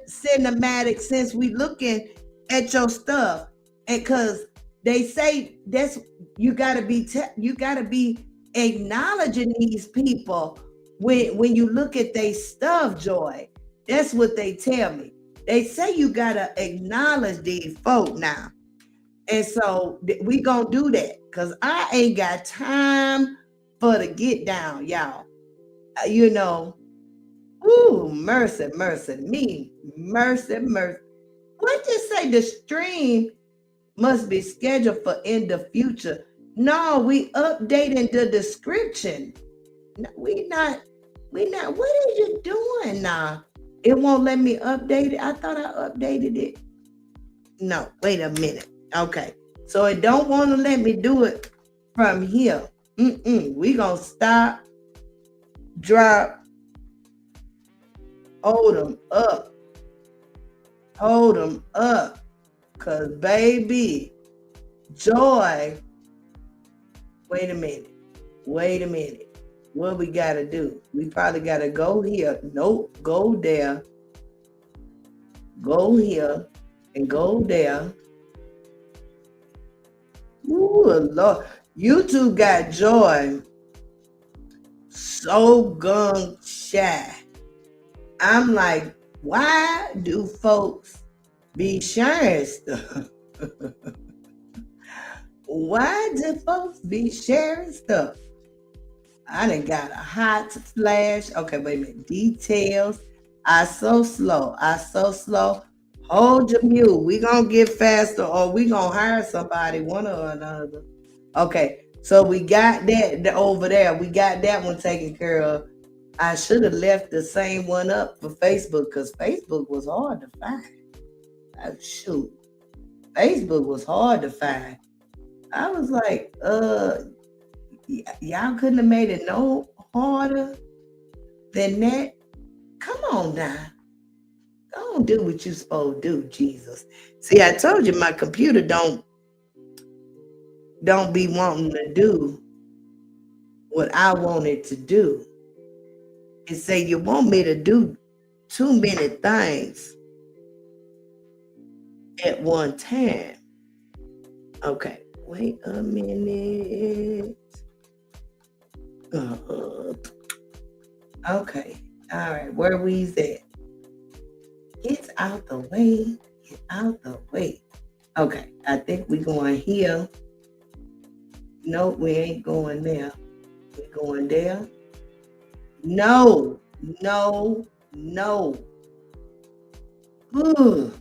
Cinematic, since we looking at your stuff, and cause they say that's you gotta be acknowledging these people when you look at their stuff, Joy. That's what they tell me. They say you gotta acknowledge these folk now. And so we gonna do that because I ain't got time for the get down, y'all. You know, ooh, mercy, mercy, me, mercy, mercy. What you say? The stream must be scheduled for in the future. No, we updating the description. No, we not. What are you doing now? It won't let me update it. I thought I updated it. No, wait a minute. Okay, so it don't want to let me do it from here. We gonna stop, drop, hold them up, cause baby, Joy. Wait a minute. What we gotta do? We probably gotta go here. Nope, go there. Go here and go there. Ooh, Lord. YouTube got Joy so gun shy. I'm like, why do folks be sharing stuff? Why do folks be sharing stuff? I done got a hot flash. Okay, wait a minute. Details. I so slow. Hold your mule. We gonna get faster or we gonna hire somebody, one or another. Okay, so we got that over there. We got that one taken care of. I should have left the same one up for Facebook because Facebook was hard to find. Oh, shoot. Facebook was hard to find. I was like, y'all couldn't have made it no harder than that. Come on now. Don't do what you supposed to do, Jesus. See, I told you my computer don't be wanting to do what I want it to do. It say you want me to do too many things at one time. Okay, wait a minute. Okay, all right, where we's at? Get out the way. Okay, I think we going here. No, we ain't going there. We going there. No. Ooh.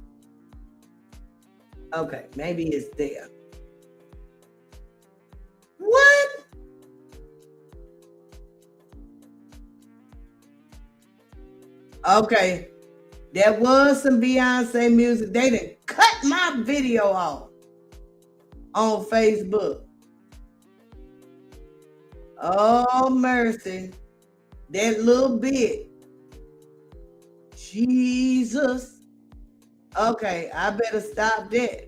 Okay, maybe it's there. What? Okay, there was some Beyonce music. They done cut my video off on Facebook. Oh, mercy. That little bit. Jesus. Okay, I better stop that.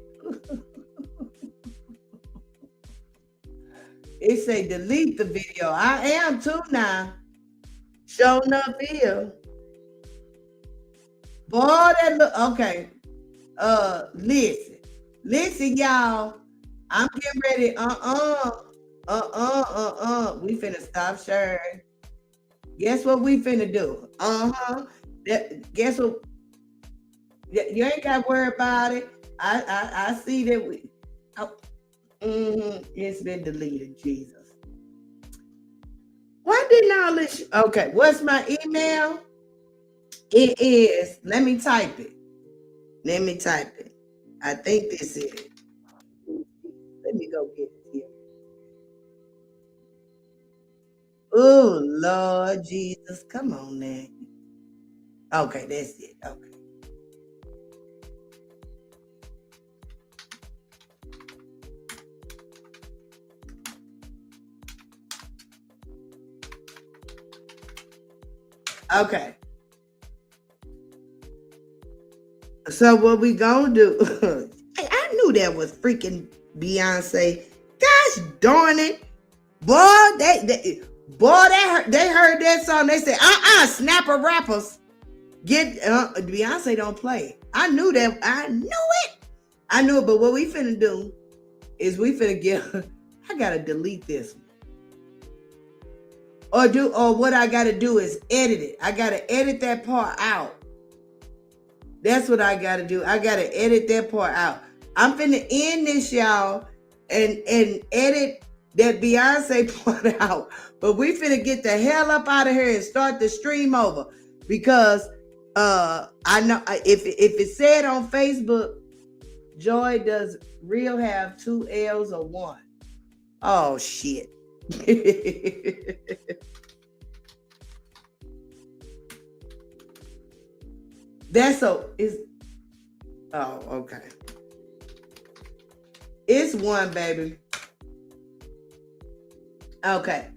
It say delete the video. I am too now. Showing up here. Boy, that look okay. Listen, y'all. I'm getting ready. We finna stop sharing. Guess what we finna do? Guess what? You ain't got to worry about it. I see that it's been deleted, Jesus. Why didn't all this? Okay, what's my email? It is, let me type it. I think this is it. Let me go get it here. Oh, Lord Jesus. Come on now. Okay, that's it. Okay. So what we gonna do? I knew that was freaking Beyonce. Gosh darn it, boy! They heard that song. They said, snapper rappers get Beyonce don't play. I knew that. I knew it. But what we finna do is we finna get. I gotta delete this one. or what I gotta do is edit it. I gotta edit that part out. That's what I gotta do. I gotta edit that part out. I'm finna end this, y'all, and edit that Beyonce part out. But we finna get the hell up out of here and start the stream over, because I know if it said on Facebook, Joy, does Real have 2 L's or 1? Oh shit. That's okay. It's 1, baby. Okay.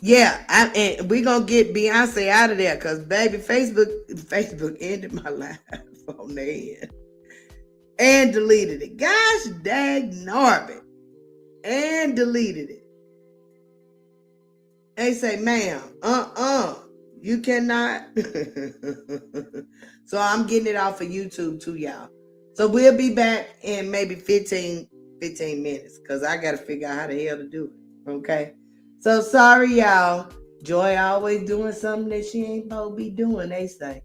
Yeah, and we gonna get Beyonce out of there, because baby, Facebook ended my life on their end and deleted it. Gosh dang Norbit. And deleted it. They say, ma'am, you cannot. So I'm getting it off of YouTube too, y'all. So we'll be back in maybe 15 minutes, because I got to figure out how the hell to do it. Okay? So sorry, y'all. Joy always doing something that she ain't supposed to be doing, they say.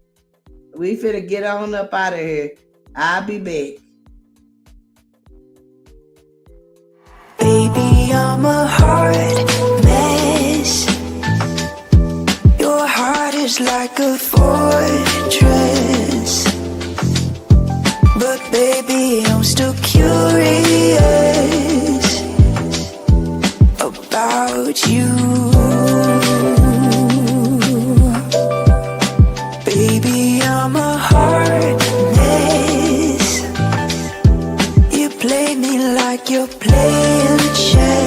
We finna get on up out of here. I'll be back. Baby, I'm a hard mess. Your heart is like a fortress. But baby, I'm still curious about you. Baby, I'm a hard mess. You play me like you're playing chess.